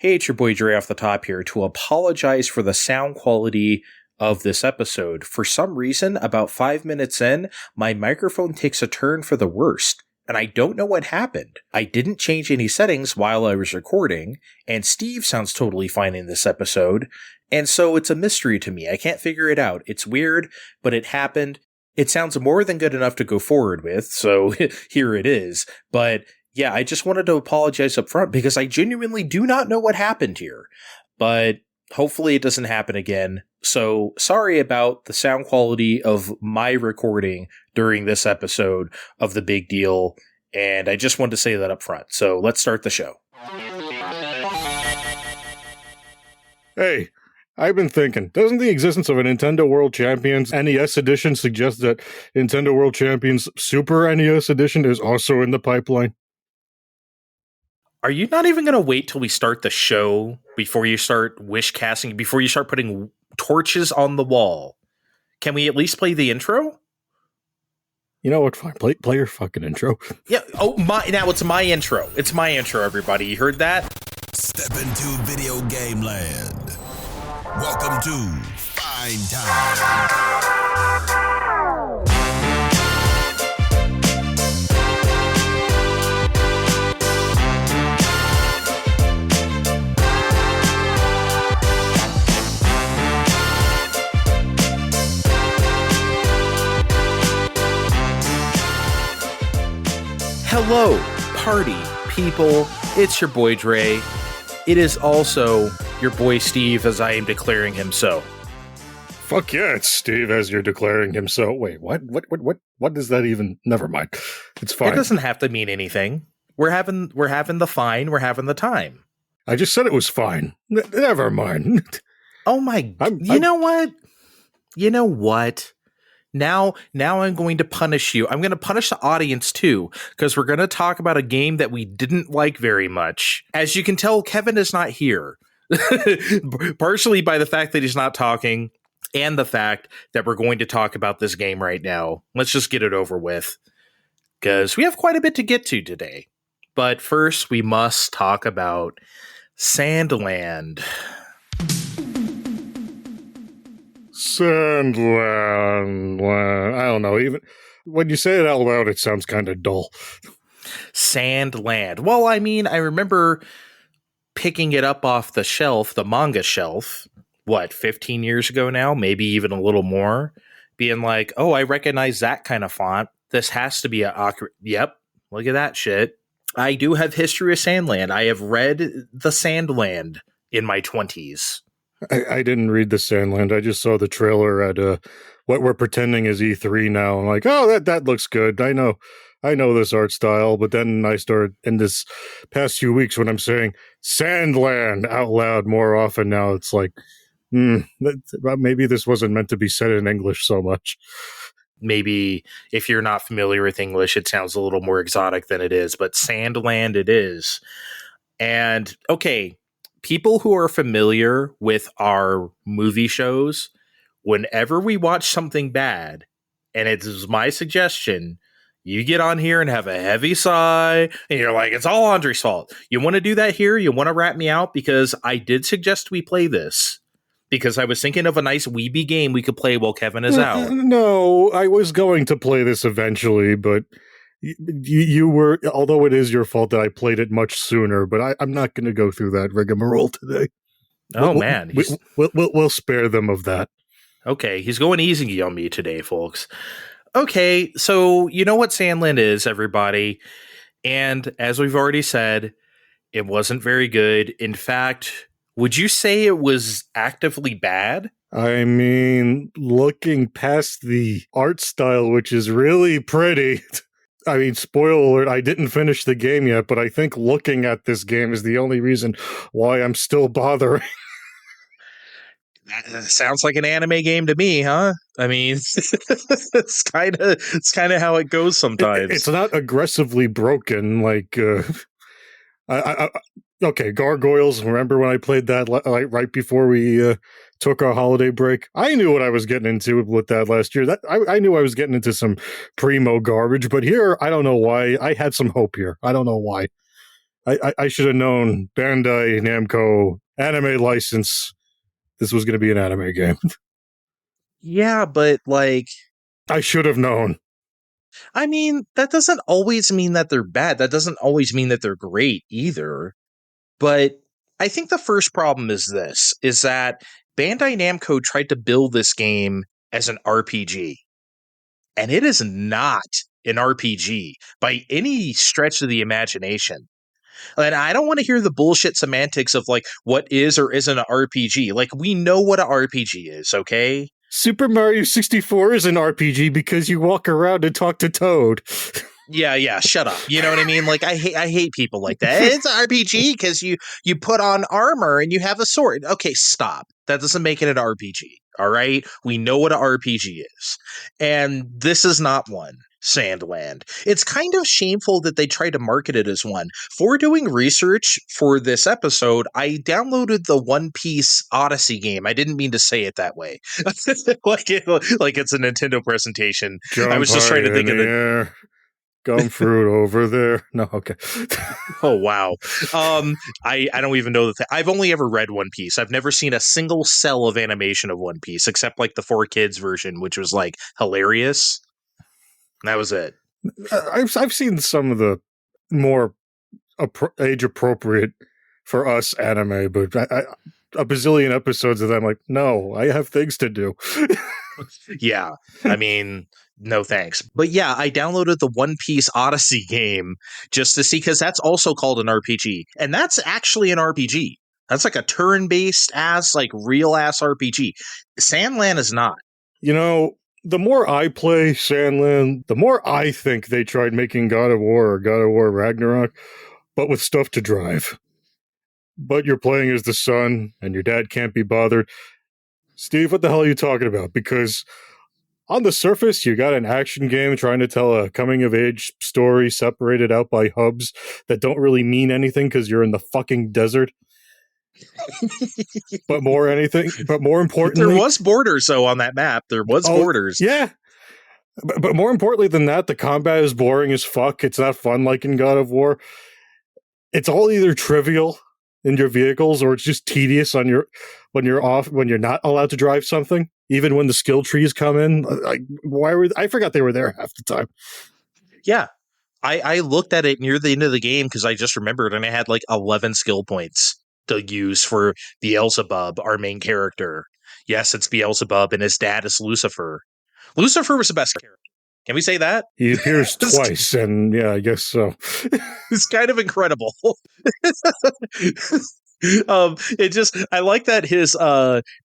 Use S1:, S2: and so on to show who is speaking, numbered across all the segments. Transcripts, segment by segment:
S1: Hey, it's your boy Dre off the top here to apologize for the sound quality of this episode. For some reason, about 5 minutes in, my microphone takes a turn for the worst, and I don't know what happened. I didn't change any settings while I was recording, and Steve sounds totally fine in this episode, and so it's a mystery to me. I can't figure it out. It's weird, but it happened. It sounds more than good enough to go forward with, so here it is. But yeah, I just wanted to apologize up front because I genuinely do not know what happened here. But hopefully it doesn't happen again. So sorry about the sound quality of my recording during this episode of The Big Deal. And I just wanted to say that up front. So let's start the show.
S2: Hey, I've been thinking, doesn't the existence of a Nintendo World Champions NES Edition suggest that Nintendo World Champions Super NES Edition is also in the pipeline?
S1: Are you not even going to wait till we start the show before you start wish casting, before you start putting torches on the wall? Can we at least play the intro?
S2: You know what? Fine. Play your fucking intro.
S1: Yeah. Oh, now it's my intro. It's my intro, everybody. You heard that?
S3: Step into video game land. Welcome to Fine Time.
S1: Hello, party people. It's your boy Dre. It is also your boy Steve, as I am declaring him so.
S2: Fuck yeah, it's Steve as you're declaring him so. Wait, what? What does that even? Never mind. It's fine.
S1: It doesn't have to mean anything. We're having the fine. We're having the time.
S2: I just said it was fine. Never mind.
S1: Oh my! You know what? You know what? Now I'm going to punish you. I'm going to punish the audience too, because we're going to talk about a game that we didn't like very much. As you can tell, Kevin is not here. Partially by the fact that he's not talking, and the fact that we're going to talk about this game right now. Let's just get it over with, because we have quite a bit to get to today. But first, we must talk about Sandland.
S2: Sandland. I don't know. Even when you say it out loud, it sounds kind of dull.
S1: Sandland. Well, I mean, I remember picking it up off the shelf, the manga shelf, 15 years ago now? Maybe even a little more. Being like, oh, I recognize that kind of font. This has to be Yep, look at that shit. I do have history of Sandland. I have read the Sandland in my 20s.
S2: I didn't read the Sandland. I just saw the trailer at what we're pretending is E3 now. I'm like, oh, that looks good. I know this art style. But then I started in this past few weeks when I'm saying Sandland out loud more often now. It's like, maybe this wasn't meant to be said in English so much.
S1: Maybe if you're not familiar with English, it sounds a little more exotic than it is. But Sandland it is. And okay, people who are familiar with our movie shows, whenever we watch something bad, and it is my suggestion, you get on here and have a heavy sigh, and you're like, it's all Andre's fault. You want to do that here? You want to rat me out? Because I did suggest we play this. Because I was thinking of a nice weeby game we could play while Kevin is out.
S2: No, I was going to play this eventually, but you were, although it is your fault that I played it much sooner, but I'm not going to go through that rigmarole today.
S1: Oh, man.
S2: We'll spare them of that.
S1: Okay, he's going easy on me today, folks. Okay, so you know what Sandland is, everybody. And as we've already said, it wasn't very good. In fact, would you say it was actively bad?
S2: I mean, looking past the art style, which is really pretty. I mean, spoiler alert, I didn't finish the game yet, but I think looking at this game is the only reason why I'm still bothering.
S1: That sounds like an anime game to me, huh? I mean, it's kind of how it goes sometimes.
S2: It's not aggressively broken, like okay, Gargoyles. Remember when I played that right before we took our holiday break? I knew what I was getting into with that last year. I knew I was getting into some primo garbage, but here, I don't know why. I had some hope here. I don't know why. I should have known Bandai Namco anime license. This was going to be an anime game.
S1: Yeah, but like,
S2: I should have known.
S1: I mean, that doesn't always mean that they're bad. That doesn't always mean that they're great either. But I think the first problem is this, is that Bandai Namco tried to build this game as an RPG. And it is not an RPG by any stretch of the imagination. And I don't want to hear the bullshit semantics of like what is or isn't an RPG. Like, we know what an RPG is, okay?
S2: Super Mario 64 is an RPG because you walk around and talk to Toad.
S1: Yeah, shut up. You know what I mean? Like, I hate people like that. It's an RPG because you put on armor and you have a sword. Okay, stop. That doesn't make it an RPG. All right? We know what an RPG is. And this is not one. Sandland. It's kind of shameful that they tried to market it as one. For doing research for this episode, I downloaded the One Piece Odyssey game. I didn't mean to say it that way. like it's a Nintendo presentation.
S2: Jump
S1: I was just trying to think of it.
S2: Air. Gum fruit over there. No, okay.
S1: Oh wow. I don't even know I've only ever read One Piece. I've never seen a single cell of animation of One Piece except like the 4Kids version, which was like hilarious. That was it.
S2: I've seen some of the more age appropriate for us anime, but a bazillion episodes of them. Like, no, I have things to do.
S1: Yeah, I mean, no thanks. But yeah, I downloaded the One Piece Odyssey game just to see, because that's also called an RPG, and that's actually an RPG. That's like a turn-based ass, like real ass RPG. Sandland is not.
S2: You know, the more I play Sandland, the more I think they tried making God of War or God of War Ragnarok, but with stuff to drive. But you're playing as the son, and your dad can't be bothered. Steve, what the hell are you talking about? Because on the surface, you got an action game trying to tell a coming-of-age story separated out by hubs that don't really mean anything because you're in the fucking desert. But more importantly,
S1: there was borders though on that map. There was borders.
S2: Yeah. But more importantly than that, the combat is boring as fuck. It's not fun like in God of War. It's all either trivial in your vehicles or it's just tedious on when you're not allowed to drive something. Even when the skill trees come in, I forgot they were there half the time.
S1: Yeah. I looked at it near the end of the game because I just remembered, and I had like 11 skill points to use for Beelzebub, our main character. Yes, it's Beelzebub, and his dad is Lucifer. Lucifer was the best character. Can we say that?
S2: He appears twice, and yeah, I guess so.
S1: It's kind of incredible. I like that his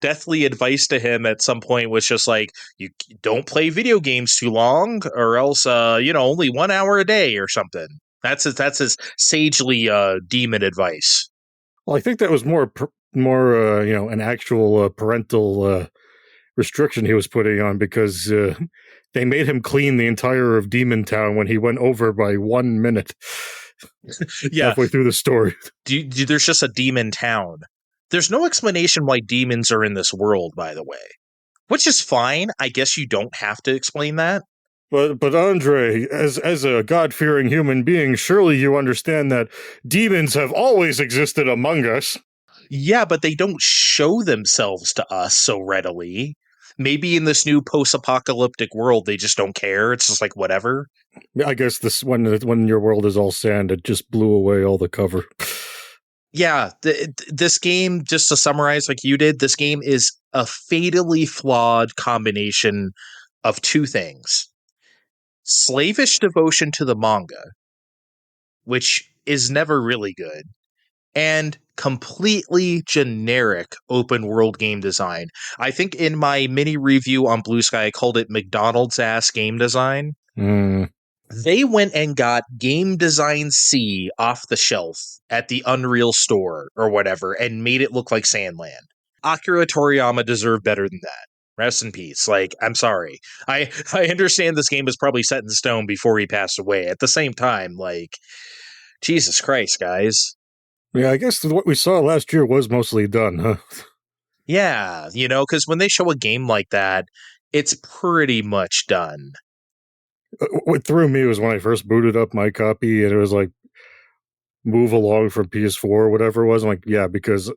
S1: deathly advice to him at some point was just like, you don't play video games too long, or else only 1 hour a day or something. That's his sagely demon advice.
S2: Well, I think that was more an actual parental restriction he was putting on, because they made him clean the entire of Demon Town when he went over by 1 minute.
S1: Yeah,
S2: halfway through the story.
S1: There's just a demon town. There's no explanation why demons are in this world, by the way, which is fine. I guess you don't have to explain that.
S2: But Andre, as a God-fearing human being, surely you understand that demons have always existed among us.
S1: Yeah, but they don't show themselves to us so readily. Maybe in this new post-apocalyptic world, they just don't care. It's just like, whatever.
S2: I guess when your world is all sand, it just blew away all the cover.
S1: Yeah, this game, just to summarize like you did, this game is a fatally flawed combination of two things. Slavish devotion to the manga, which is never really good, and completely generic open world game design. I think in my mini review on Blue Sky, I called it McDonald's ass game design. They went and got Game Design C off the shelf at the Unreal Store or whatever and made it look like Sandland. Akira Toriyama deserved better than that. Rest in peace. Like, I'm sorry. I understand this game was probably set in stone before he passed away. At the same time, like, Jesus Christ, guys.
S2: Yeah, I guess what we saw last year was mostly done, huh?
S1: Yeah, because when they show a game like that, it's pretty much done.
S2: What threw me was when I first booted up my copy, and it was like, move along from PS4 or whatever it was. I'm like, yeah, because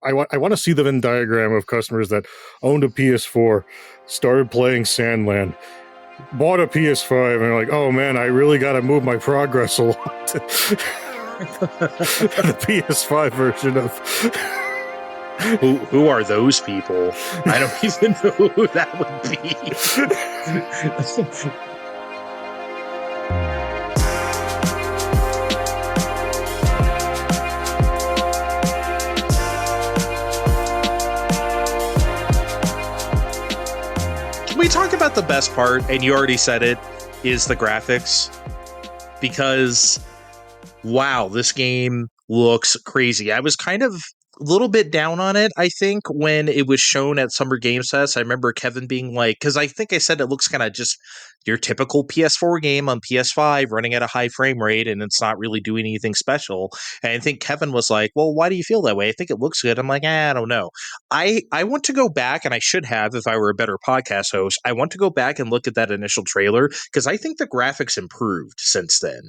S2: I want to see the Venn diagram of customers that owned a PS4, started playing Sandland, bought a PS5, and like, oh man, I really got to move my progress along to the PS5 version of.
S1: Who are those people? I don't even know who that would be. Can we talk about the best part? And you already said it, is the graphics. Because, wow, this game looks crazy. I was kind of a little bit down on it, I think, when it was shown at Summer Game Fest. I remember Kevin being like, because I think I said it looks kind of just your typical PS4 game on PS5 running at a high frame rate, and it's not really doing anything special. And I think Kevin was like, well, why do you feel that way? I think it looks good. I'm like, I don't know. I want to go back, and I should have if I were a better podcast host. I want to go back and look at that initial trailer, because I think the graphics improved since then.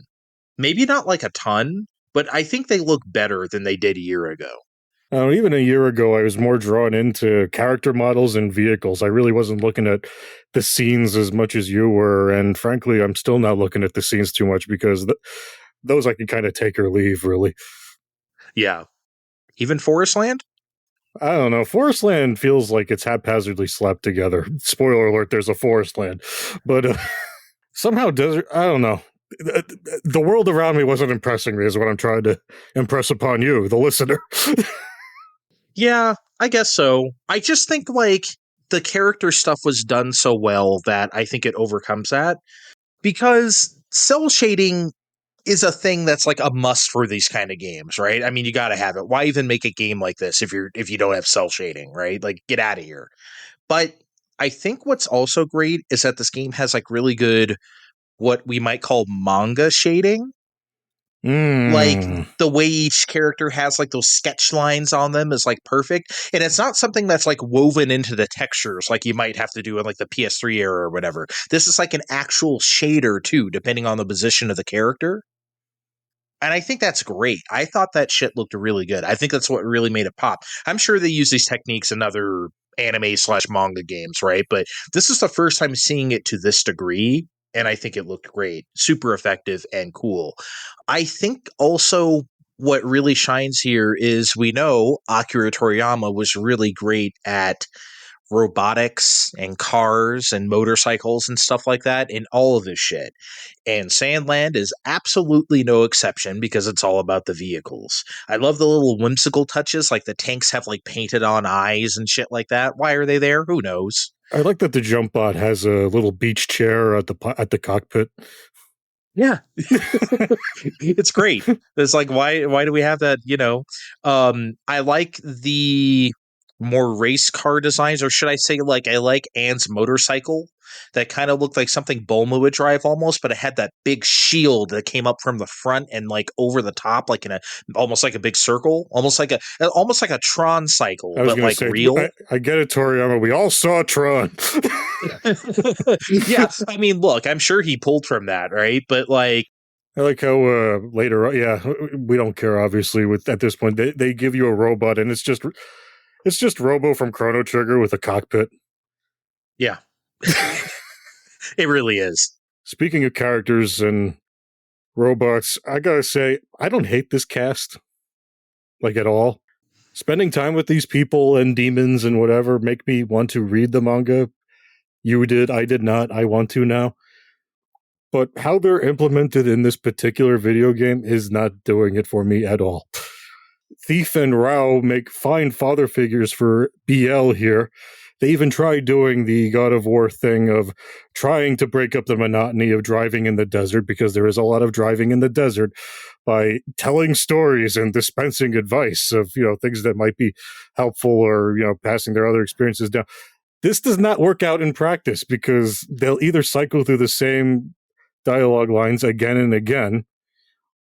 S1: Maybe not like a ton, but I think they look better than they did a year ago.
S2: Even a year ago, I was more drawn into character models and vehicles. I really wasn't looking at the scenes as much as you were. And frankly, I'm still not looking at the scenes too much because those I can kind of take or leave, really.
S1: Yeah. Even Forestland?
S2: I don't know. Forestland feels like it's haphazardly slapped together. Spoiler alert, there's a Forestland. But somehow desert, I don't know. The world around me wasn't impressing me is what I'm trying to impress upon you, the listener.
S1: Yeah, I guess so. I just think like the character stuff was done so well that I think it overcomes that, because cell shading is a thing that's like a must for these kind of games, right? I mean, you got to have it. Why even make a game like this if you don't have cell shading, right? Like, get out of here. But I think what's also great is that this game has like really good what we might call manga shading. Like the way each character has like those sketch lines on them is like perfect. And it's not something that's like woven into the textures like you might have to do in like the PS3 era or whatever. This is like an actual shader too, depending on the position of the character. And I think that's great. I thought that shit looked really good. I think that's what really made it pop. I'm sure they use these techniques in other anime/manga games, right? But this is the first time seeing it to this degree. And I think it looked great, super effective and cool. I think also what really shines here is we know Akira Toriyama was really great at robotics and cars and motorcycles and stuff like that in all of this shit. And Sandland is absolutely no exception because it's all about the vehicles. I love the little whimsical touches, like the tanks have like painted on eyes and shit like that. Why are they there? Who knows?
S2: I like that the jump bot has a little beach chair at the cockpit.
S1: Yeah. It's great. It's like, why do we have that? I like the more race car designs, or should I say, like, I like Anne's motorcycle that kind of looked like something Bulma would drive almost, but it had that big shield that came up from the front and like over the top, like in almost like a big circle, almost like a Tron cycle, but like say, real.
S2: I get it, Toriyama. We all saw Tron.
S1: Yeah, I mean, look, I'm sure he pulled from that, right? But like,
S2: I like how later, we don't care. Obviously, at this point, they give you a robot, and it's just Robo from Chrono Trigger with a cockpit.
S1: Yeah. It really is.
S2: Speaking of characters and robots, I gotta say, I don't hate this cast, like, at all. Spending time with these people and demons and whatever make me want to read the manga. You did, I did not, I want to now. But how they're implemented in this particular video game is not doing it for me at all. Thief and Rao make fine father figures for BL here. They even tried doing the God of War thing of trying to break up the monotony of driving in the desert, because there is a lot of driving in the desert, by telling stories and dispensing advice of, things that might be helpful, or, passing their other experiences down. This does not work out in practice, because they'll either cycle through the same dialogue lines again and again,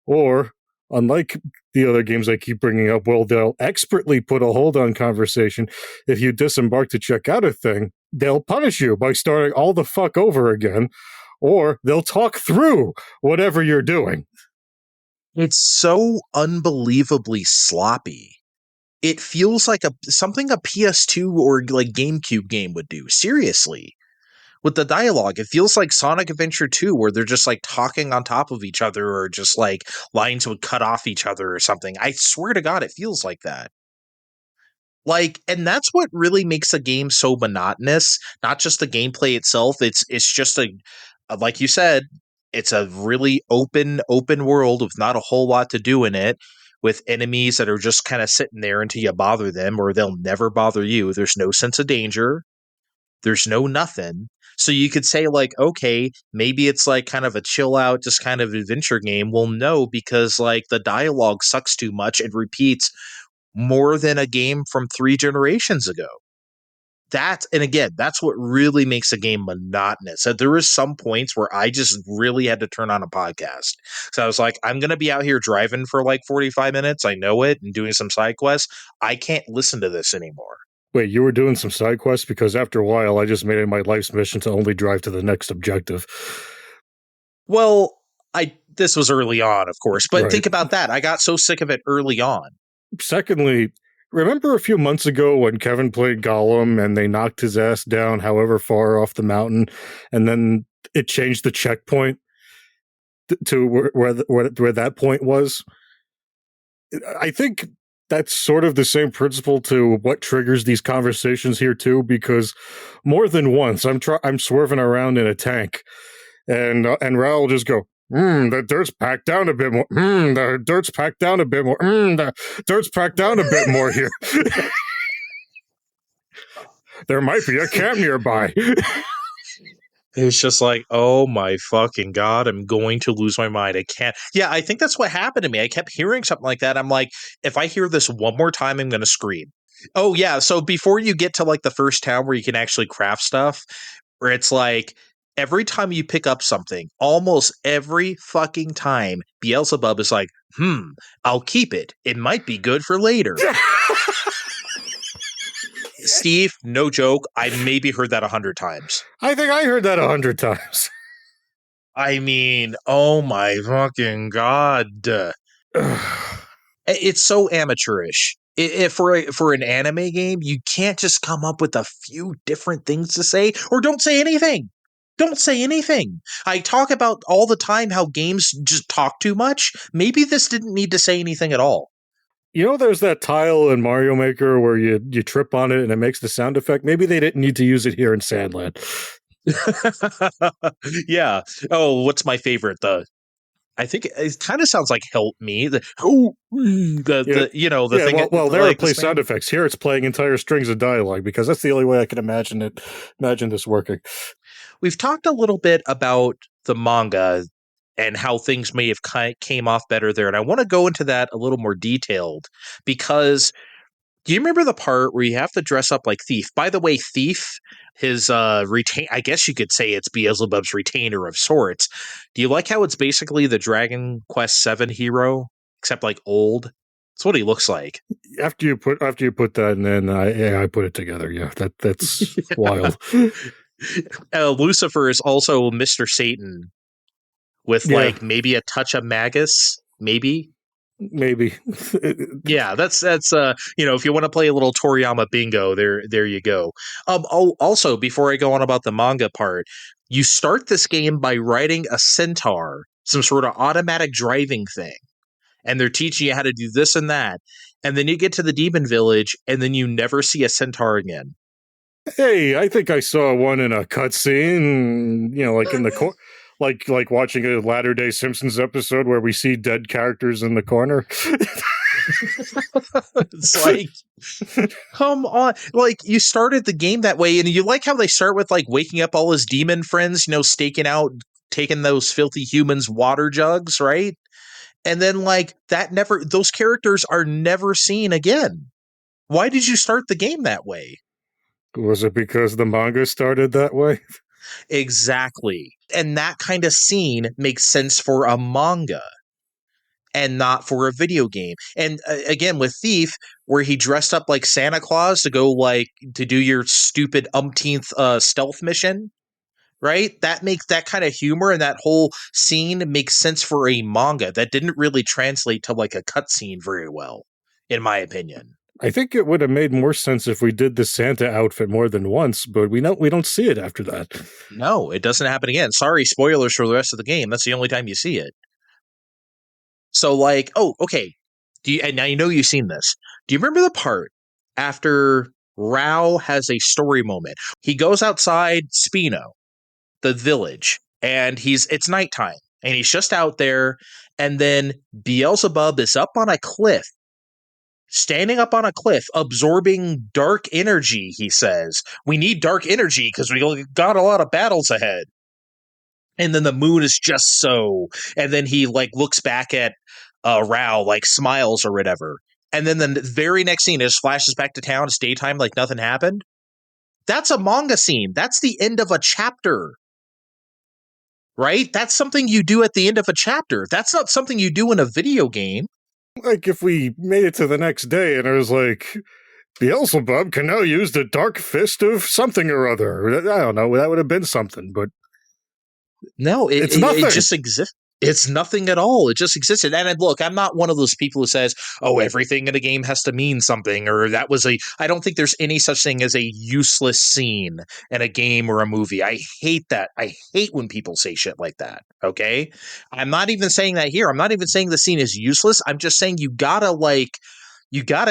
S2: or, unlike the other games I keep bringing up, well, they'll expertly put a hold on conversation. If you disembark to check out a thing, they'll punish you by starting all the fuck over again, or they'll talk through whatever you're doing.
S1: It's so unbelievably sloppy. It feels like something a PS2 or like GameCube game would do. Seriously. With the dialogue, it feels like Sonic Adventure 2 where they're just like talking on top of each other or just like lines would cut off each other or something. I swear to God, it feels like that. Like, and that's what really makes a game so monotonous. Not just the gameplay itself. It's just like you said, it's a really open world with not a whole lot to do in it, with enemies that are just kind of sitting there until you bother them, or they'll never bother you. There's no sense of danger. There's no nothing. So you could say like, okay, maybe it's like kind of a chill out, just kind of adventure game. Well, no, because like the dialogue sucks too much and repeats more than a game from 3 generations ago. And again, that's what really makes a game monotonous. So there is some points where I just really had to turn on a podcast. So I was like, I'm going to be out here driving for like 45 minutes. I know it, and doing some side quests. I can't listen to this anymore.
S2: Wait, you were doing some side quests? Because after a while, I just made it my life's mission to only drive to the next objective.
S1: Well, this was early on, of course, but
S2: Right.
S1: Think about that. I got so sick of it early on.
S2: Secondly, remember a few months ago when Kevin played Gollum and they knocked his ass down however far off the mountain, and then it changed the checkpoint to where that point was? I think that's sort of the same principle to what triggers these conversations here too, because more than once I'm swerving around in a tank, and Raul will just go, the dirt's packed down a bit more. The dirt's packed down a bit more. The dirt's packed down a bit more here. There might be a camp nearby.
S1: It's just like, oh my fucking God, I'm going to lose my mind. I can't. Yeah, I think that's what happened to me. I kept hearing something like that. I'm like, if I hear this one more time, I'm going to scream. Oh, yeah. So before you get to like the first town where you can actually craft stuff, where it's like, every time you pick up something, almost every fucking time, Beelzebub is like, I'll keep it. It might be good for later. Steve, no joke, I maybe heard that 100 times.
S2: I think I heard that 100 times.
S1: I mean, oh my fucking God. It's so amateurish. For an anime game, you can't just come up with a few different things to say, or don't say anything. Don't say anything. I talk about all the time how games just talk too much. Maybe this didn't need to say anything at all.
S2: You know, there's that tile in Mario Maker where you trip on it and it makes the sound effect. Maybe they didn't need to use it here in Sandland.
S1: Yeah. Oh, what's my favorite? I think it kind of sounds like "Help Me."
S2: Well, there are play sound effects. Here it's playing entire strings of dialogue, because that's the only way I can imagine this working.
S1: We've talked a little bit about the manga and how things may have came off better there, and I want to go into that a little more detailed, because do you remember the part where you have to dress up like Thief? By the way, Thief, his I guess you could say it's Beelzebub's retainer of sorts. Do you like how it's basically the Dragon Quest VII hero, except like old? That's what he looks like.
S2: After you put that, and then I put it together. Yeah, that's wild.
S1: Lucifer is also Mr. Satan with like maybe a touch of Magus, maybe. Yeah, that's if you want to play a little Toriyama bingo, there you go. Also, before I go on about the manga part, you start this game by riding a centaur, some sort of automatic driving thing, and they're teaching you how to do this and that, and then you get to the demon village, and then you never see a centaur again.
S2: Hey, I think I saw one in a cutscene, like in the like watching a Latter-day Simpsons episode where we see dead characters in the corner.
S1: It's like, come on. Like, you started the game that way, and you like how they start with like waking up all his demon friends, staking out, taking those filthy humans' water jugs, right? And then like those characters are never seen again. Why did you start the game that way?
S2: Was it because the manga started that way?
S1: Exactly. And that kind of scene makes sense for a manga and not for a video game. And again, with Thief, where he dressed up like Santa Claus to go to do your stupid umpteenth stealth mission, right? That makes that kind of humor and that whole scene makes sense for a manga that didn't really translate to like a cutscene very well, in my opinion.
S2: I think it would have made more sense if we did the Santa outfit more than once, but we don't see it after that.
S1: No, it doesn't happen again. Sorry, spoilers for the rest of the game. That's the only time you see it. So, like, oh, okay. And now you know you've seen this. Do you remember the part after Rao has a story moment? He goes outside Spino, the village, and it's nighttime, and he's just out there, and then Beelzebub is up on a cliff, standing up on a cliff, absorbing dark energy, he says. We need dark energy because we got a lot of battles ahead. And then the moon is just so. And then he like looks back at Rao, like smiles or whatever. And then the very next scene is flashes back to town. It's daytime, like nothing happened. That's a manga scene. That's the end of a chapter. Right? That's something you do at the end of a chapter. That's not something you do in a video game.
S2: Like if we made it to the next day and it was like, Beelzebub can now use the dark fist of something or other. I don't know. That would have been something, but
S1: no,
S2: it's nothing.
S1: It just exists. It's nothing at all. It just existed. And look, I'm not one of those people who says, oh, everything in a game has to mean something, or I don't think there's any such thing as a useless scene in a game or a movie. I hate that. I hate when people say shit like that. Okay. I'm not even saying that here. I'm not even saying the scene is useless. I'm just saying you gotta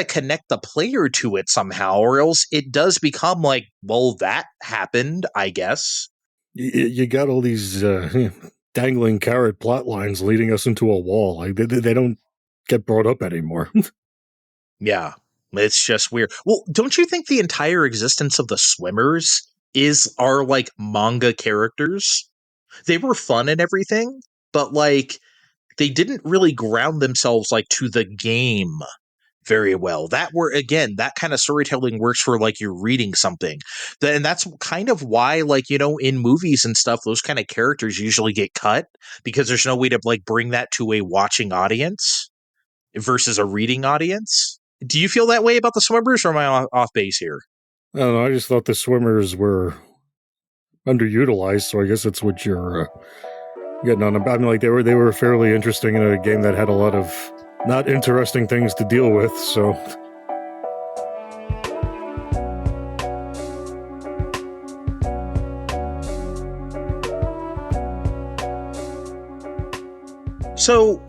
S1: connect the player to it somehow, or else it does become like, well, that happened, I guess.
S2: You got all these dangling carrot plot lines leading us into a wall. Like they don't get brought up anymore.
S1: Yeah, it's just weird. Well, don't you think the entire existence of the swimmers are like manga characters? They were fun and everything, but like they didn't really ground themselves like to the game very well. That kind of storytelling works for like you're reading something. And that's kind of why, like, in movies and stuff, those kind of characters usually get cut because there's no way to like bring that to a watching audience versus a reading audience. Do you feel that way about the swimmers, or am I off base here?
S2: I don't know. I just thought the swimmers were underutilized, so I guess that's what you're getting on about. I mean, like they were fairly interesting in a game that had a lot of not interesting things to deal with, so.
S1: So,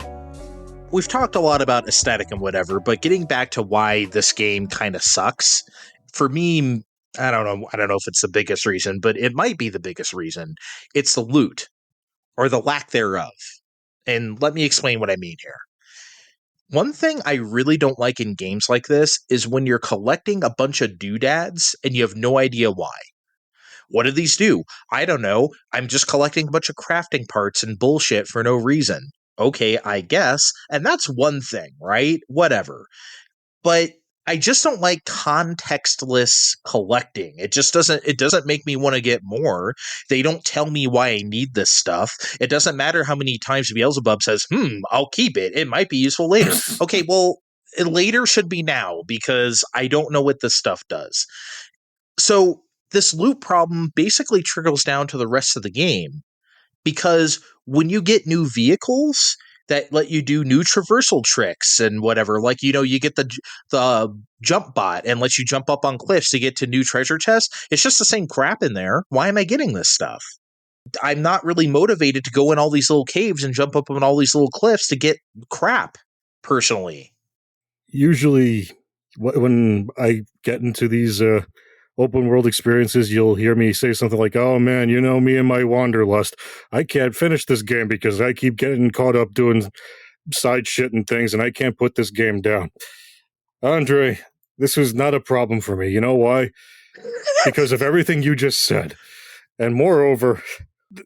S1: we've talked a lot about aesthetic and whatever, but getting back to why this game kind of sucks, for me, I don't know if it's the biggest reason, but it might be the biggest reason. It's the loot, or the lack thereof. And let me explain what I mean here. One thing I really don't like in games like this is when you're collecting a bunch of doodads and you have no idea why. What do these do? I don't know. I'm just collecting a bunch of crafting parts and bullshit for no reason. Okay, I guess. And that's one thing, right? Whatever. But I just don't like contextless collecting. It doesn't make me want to get more. They don't tell me why I need this stuff. It doesn't matter how many times Beelzebub says, I'll keep it. It might be useful later. Okay, well, later should be now because I don't know what this stuff does. So this loot problem basically trickles down to the rest of the game because when you get new vehicles that let you do new traversal tricks and whatever, like, you get the jump bot and lets you jump up on cliffs to get to new treasure chests. It's just the same crap in there. Why am I getting this stuff? I'm not really motivated to go in all these little caves and jump up on all these little cliffs to get crap, personally.
S2: Usually, when I get into these open world experiences, you'll hear me say something like, oh man, me and my wanderlust. I can't finish this game because I keep getting caught up doing side shit and things, and I can't put this game down. Andre, this was not a problem for me. You know why? Because of everything you just said. And moreover,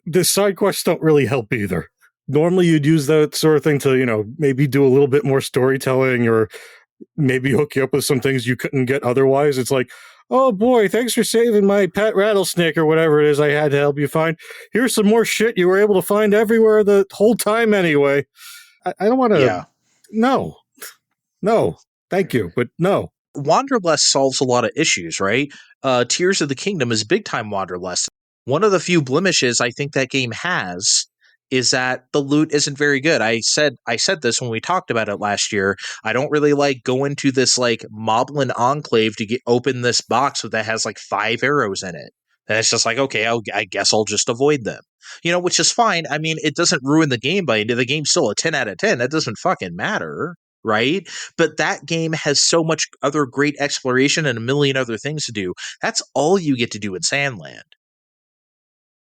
S2: the side quests don't really help either. Normally you'd use that sort of thing to, maybe do a little bit more storytelling or maybe hook you up with some things you couldn't get otherwise. It's like, oh boy, thanks for saving my pet rattlesnake or whatever it is I had to help you find. Here's some more shit you were able to find everywhere the whole time anyway. I don't want to...
S1: Yeah.
S2: No. Thank you, but no.
S1: Wanderlust solves a lot of issues, right? Tears of the Kingdom is big time Wanderlust. one of the few blemishes I think that game has is that the loot isn't very good. I said this when we talked about it last year. I don't really like going to this like Moblin Enclave to open this box that has like 5 arrows in it. And it's just like, okay, I guess I'll just avoid them. Which is fine. I mean, it doesn't ruin the game by the game's still a 10 out of 10. That doesn't fucking matter, right? But that game has so much other great exploration and a million other things to do. That's all you get to do in Sandland.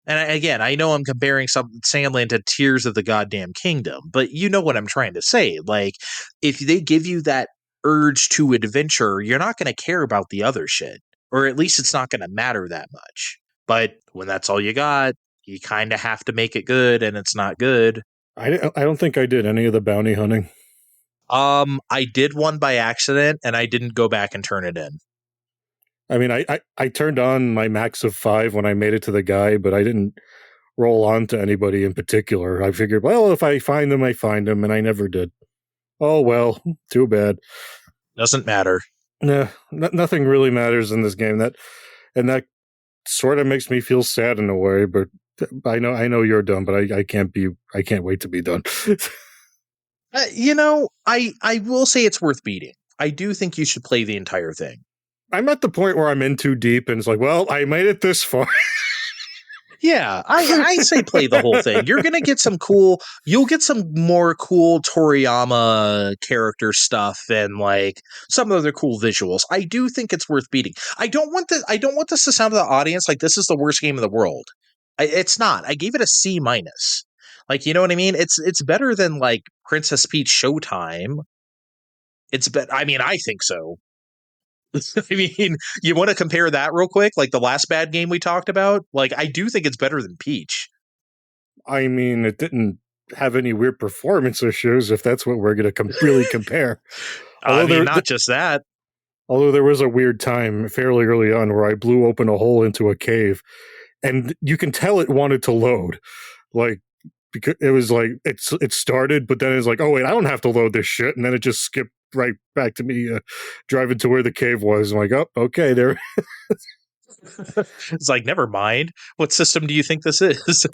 S1: And again, I know I'm comparing Sandland to Tears of the Goddamn Kingdom, but you know what I'm trying to say. Like, if they give you that urge to adventure, you're not going to care about the other shit. Or at least it's not going to matter that much. But when that's all you got, you kind of have to make it good, and it's not good.
S2: I don't think I did any of the bounty hunting.
S1: I did one by accident, and I didn't go back and turn it in.
S2: I mean, I turned on my max of 5 when I made it to the guy, but I didn't roll on to anybody in particular. I figured, well, if I find them, I find them, and I never did. Oh, well, too bad.
S1: Doesn't matter.
S2: Nah, nothing really matters in this game. That sort of makes me feel sad in a way, but I know you're done, but I can't wait to be done.
S1: I will say it's worth beating. I do think you should play the entire thing.
S2: I'm at the point where I'm in too deep and it's like, well, I made it this far.
S1: Yeah, I say play the whole thing. You're going to get you'll get some more cool Toriyama character stuff and like some other cool visuals. I do think it's worth beating. I don't want this to sound to the audience like this is the worst game in the world. It's not. I gave it a C-. Like, you know what I mean? It's better than like Princess Peach Showtime. I mean, I think so. I mean, you want to compare that real quick? Like the last bad game we talked about? Like, I do think it's better than Peach.
S2: I mean, it didn't have any weird performance issues, if that's what we're going to really compare.
S1: Not just that.
S2: Although there was a weird time fairly early on where I blew open a hole into a cave, and you can tell it wanted to load. Like, because it was like, it started, but then it's like, oh, wait, I don't have to load this shit. And then it just skipped right back to me driving to where the cave was. I'm like, oh, okay, there.
S1: It's like, never mind. What system do you think this is?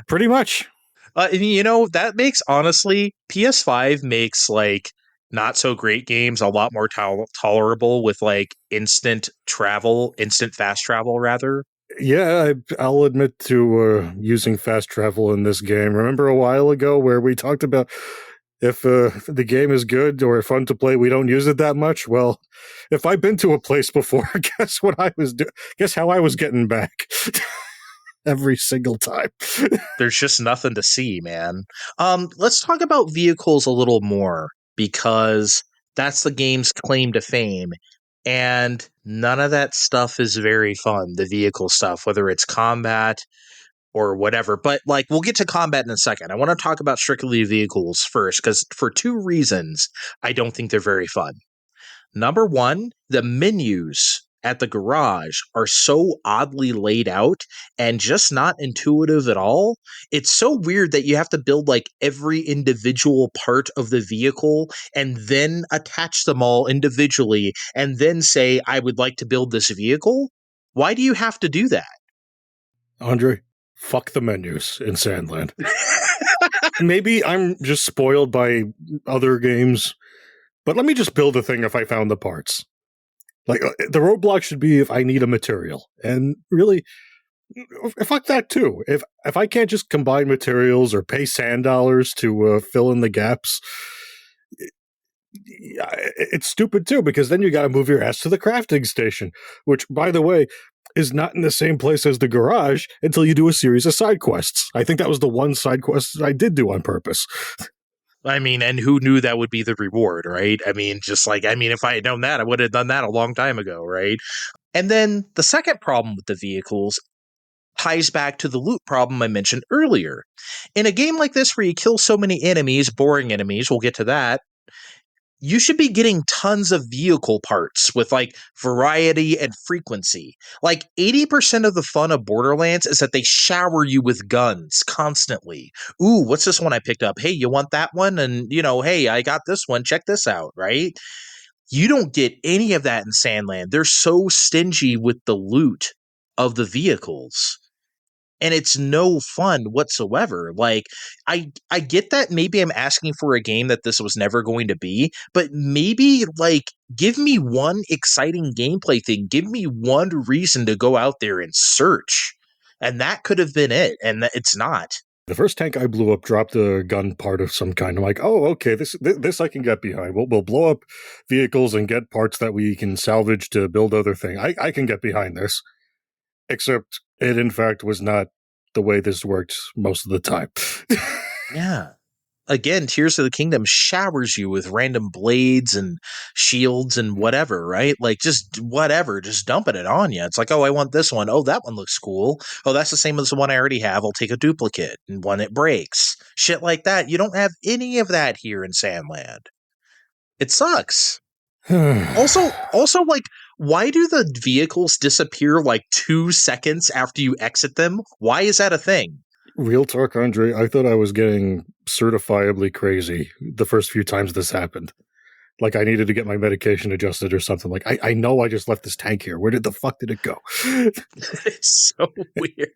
S2: Pretty much.
S1: That makes, honestly, PS5 makes like not so great games a lot more tolerable with like instant fast travel rather.
S2: Yeah, I'll admit to using fast travel in this game. Remember a while ago where we talked about if the game is good or fun to play, we don't use it that much? Well, if I've been to a place before, guess what I was doing? Guess how I was getting back? Every single time.
S1: There's just nothing to see, man. Let's talk about vehicles a little more, because that's the game's claim to fame. And none of that stuff is very fun, the vehicle stuff, whether it's combat or whatever. But like, we'll get to combat in a second. I want to talk about strictly vehicles first, because for 2 reasons, I don't think they're very fun. Number one, the menus at the garage are so oddly laid out and just not intuitive at all. It's so weird that you have to build like every individual part of the vehicle and then attach them all individually and then say, I would like to build this vehicle. Why do you have to do that?
S2: Andre, fuck the menus in Sandland. Maybe I'm just spoiled by other games, but let me just build a thing if I found the parts. Like, the roadblock should be if I need a material. And really, fuck that too. If I can't just combine materials or pay sand dollars to fill in the gaps, it's stupid too, because then you got to move your ass to the crafting station, which, by the way, is not in the same place as the garage until you do a series of side quests. I think that was the one side quest I did do on purpose.
S1: I mean, and who knew that would be the reward, right? I mean, if I had known that, I would have done that a long time ago, right? And then the second problem with the vehicles ties back to the loot problem I mentioned earlier. In a game like this where you kill so many enemies, boring enemies, we'll get to that, you should be getting tons of vehicle parts with like variety and frequency. Like 80% of the fun of Borderlands is that they shower you with guns constantly. Ooh, what's this one I picked up? Hey, you want that one? And, hey, I got this one. Check this out, right? You don't get any of that in Sandland. They're so stingy with the loot of the vehicles. and it's no fun whatsoever. Like, I get that maybe I'm asking for a game that this was never going to be, but maybe like give me one exciting gameplay thing. Give me one reason to go out there and search. And that could have been it, and it's not.
S2: The first tank I blew up dropped a gun part of some kind. I'm like, oh, okay, this I can get behind. We'll blow up vehicles and get parts that we can salvage to build other things. I can get behind this. Except it, in fact, was not the way this worked most of the time.
S1: Yeah. Again, Tears of the Kingdom showers you with random blades and shields and whatever, right? Like, just whatever, just dumping it on you. It's like, oh, I want this one. Oh, that one looks cool. Oh, that's the same as the one I already have. I'll take a duplicate, and when it breaks. Shit like that. You don't have any of that here in Sandland. It sucks. Also, like, why do the vehicles disappear like 2 seconds after you exit them? Why is that a thing?
S2: Real talk, Andre, I thought I was getting certifiably crazy the first few times this happened. Like I needed to get my medication adjusted or something. Like, I know I just left this tank here. Where did the fuck did it go?
S1: It's so weird.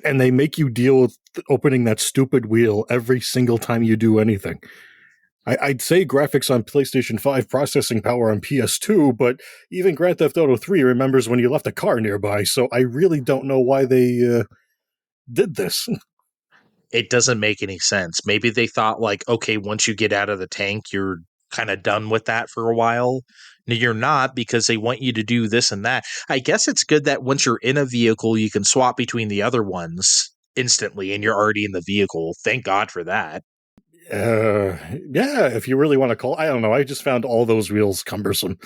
S2: And they make you deal with opening that stupid wheel every single time you do anything. I'd say graphics on PlayStation 5, processing power on PS2, but even Grand Theft Auto 3 remembers when you left a car nearby, so I really don't know why they did this.
S1: It doesn't make any sense. Maybe they thought like, okay, once you get out of the tank, you're kind of done with that for a while. No, you're not, because they want you to do this and that. I guess it's good that once you're in a vehicle, you can swap between the other ones instantly and you're already in the vehicle. Thank God for that.
S2: Yeah, if you really want to call, I don't know. I just found all those wheels cumbersome.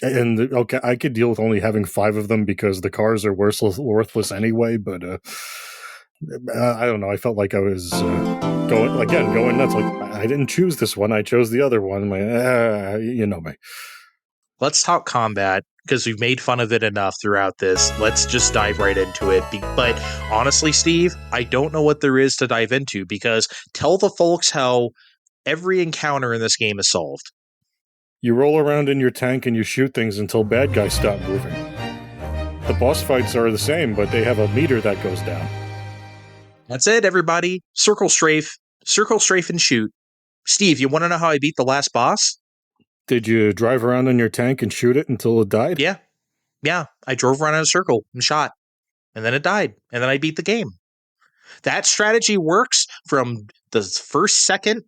S2: And okay, I could deal with only having 5 of them because the cars are worthless anyway, but I don't know. I felt like I was going nuts. Like, I didn't choose this one. I chose the other one. I'm like, you know me.
S1: Let's talk combat, because we've made fun of it enough throughout this. Let's just dive right into it. But honestly, Steve, I don't know what there is to dive into, because tell the folks how every encounter in this game is solved.
S2: You roll around in your tank and you shoot things until bad guys stop moving. The boss fights are the same, but they have a meter that goes down.
S1: That's it, everybody. Circle strafe and shoot. Steve, you want to know how I beat the last boss?
S2: Did you drive around in your tank and shoot it until it died?
S1: Yeah. I drove around in a circle and shot. And then it died. And then I beat the game. That strategy works from the first second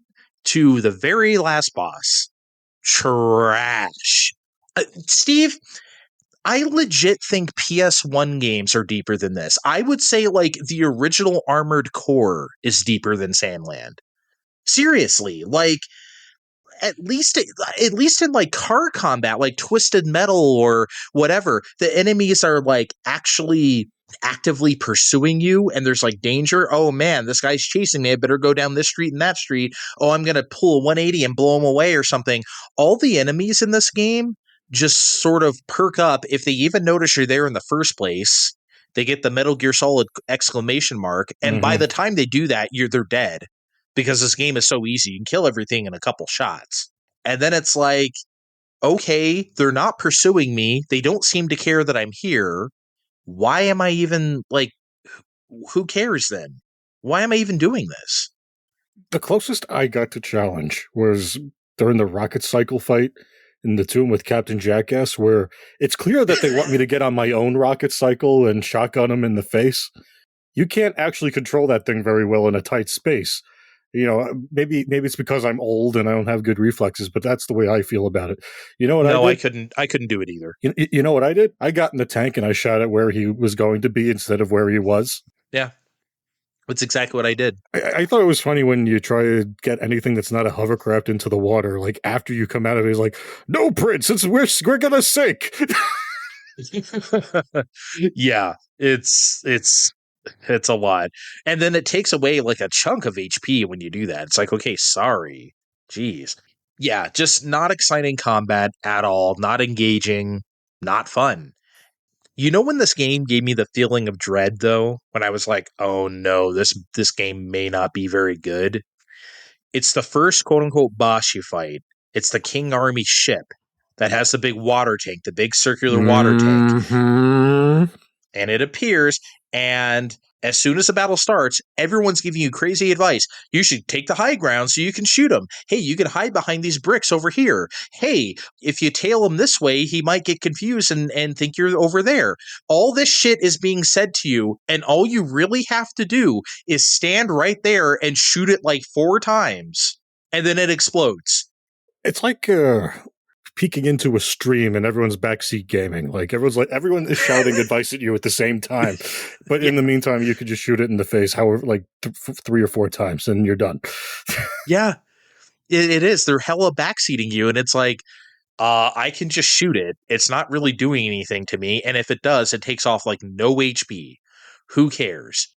S1: to the very last boss. Trash. Steve, I legit think PS1 games are deeper than this. I would say like the original Armored Core is deeper than Sandland. Seriously, like at least in like car combat, like Twisted Metal or whatever, the enemies are like actually actively pursuing you and there's like danger. Oh man, this guy's chasing me. I better go down this street and that street. Oh, I'm going to pull a 180 and blow him away or something. All the enemies in this game just sort of perk up if they even notice you're there in the first place. They get the Metal Gear Solid exclamation mark, and by the time they do that, they're dead, because this game is so easy. You can kill everything in a couple shots. And then it's like, okay, they're not pursuing me. They don't seem to care that I'm here. Why am I even, like, who cares then? Why am I even doing this?
S2: The closest I got to challenge was during the rocket cycle fight in the tomb with Captain Jackass, where it's clear that they want me to get on my own rocket cycle and shotgun him in the face. You can't actually control that thing very well in a tight space. You know, maybe it's because I'm old and I don't have good reflexes, but that's the way I feel about it. You know what I did?
S1: No, I couldn't do it either.
S2: You know what I did? I got in the tank and I shot at where he was going to be instead of where he was.
S1: Yeah. That's exactly what I did.
S2: I thought it was funny when you try to get anything that's not a hovercraft into the water. Like, after you come out of it, he's like, "No, Prince, we're gonna sink."
S1: Yeah, it's a lot. And then it takes away like a chunk of HP when you do that. It's like, okay, sorry. Jeez. Yeah, just not exciting combat at all, not engaging, not fun. You know when this game gave me the feeling of dread, though? When I was like, oh no, this game may not be very good. It's the first quote-unquote boss you fight. It's the King Army ship that has the big water tank, the big circular water tank. and it appears, and as soon as the battle starts, everyone's giving you crazy advice. You should take the high ground so you can shoot him. Hey, you can hide behind these bricks over here. Hey, if you tail him this way, he might get confused and think you're over there. All this shit is being said to you, and all you really have to do is stand right there and shoot it like 4 times, and then it explodes.
S2: It's like peeking into a stream and everyone's backseat gaming. Like everyone is shouting advice at you at the same time. But in the meantime, you could just shoot it in the face, however, like 3 or 4 times, and you're done.
S1: Yeah, it is. They're hella backseating you, and it's like, I can just shoot it. It's not really doing anything to me, and if it does, it takes off like no HP. Who cares?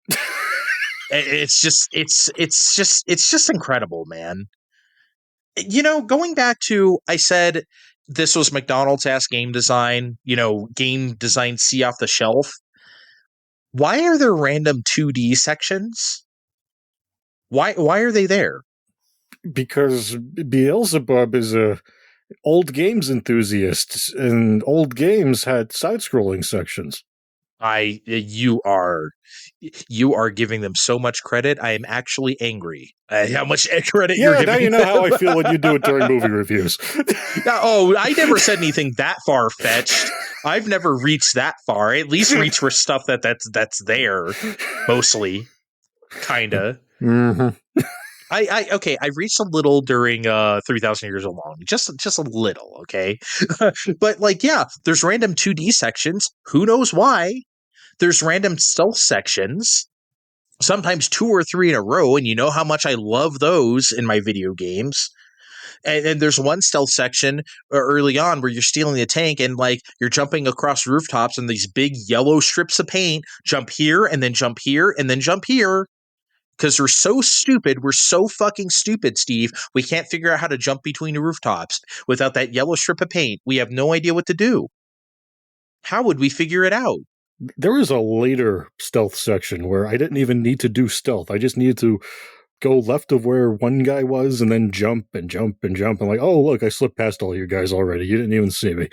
S1: It's just incredible, man. Going back to, I said this was McDonald's-ass game design, game design C off the shelf. Why are there random 2D sections? Why are they there?
S2: Because Beelzebub is a old games enthusiast, and old games had side-scrolling sections.
S1: You are giving them so much credit. I am actually angry at how much credit you're giving.
S2: Yeah, now you know how I feel when you do it during movie reviews.
S1: I never said anything that far-fetched. I've never reached that far. I at least reach for stuff that's there, mostly, kinda.
S2: Mm-hmm.
S1: I reached a little during 3,000 Years Alone, just a little, okay. But there's random 2D sections. Who knows why? There's random stealth sections, sometimes 2 or 3 in a row, and you know how much I love those in my video games. And there's one stealth section early on where you're stealing the tank and you're jumping across rooftops and these big yellow strips of paint. Jump here and then jump here and then jump here. Because we're so stupid. We're so fucking stupid, Steve. We can't figure out how to jump between rooftops without that yellow strip of paint. We have no idea what to do. How would we figure it out?
S2: There was a later stealth section where I didn't even need to do stealth. I just needed to go left of where one guy was and then jump and jump and jump. And oh, look, I slipped past all you guys already. You didn't even see me.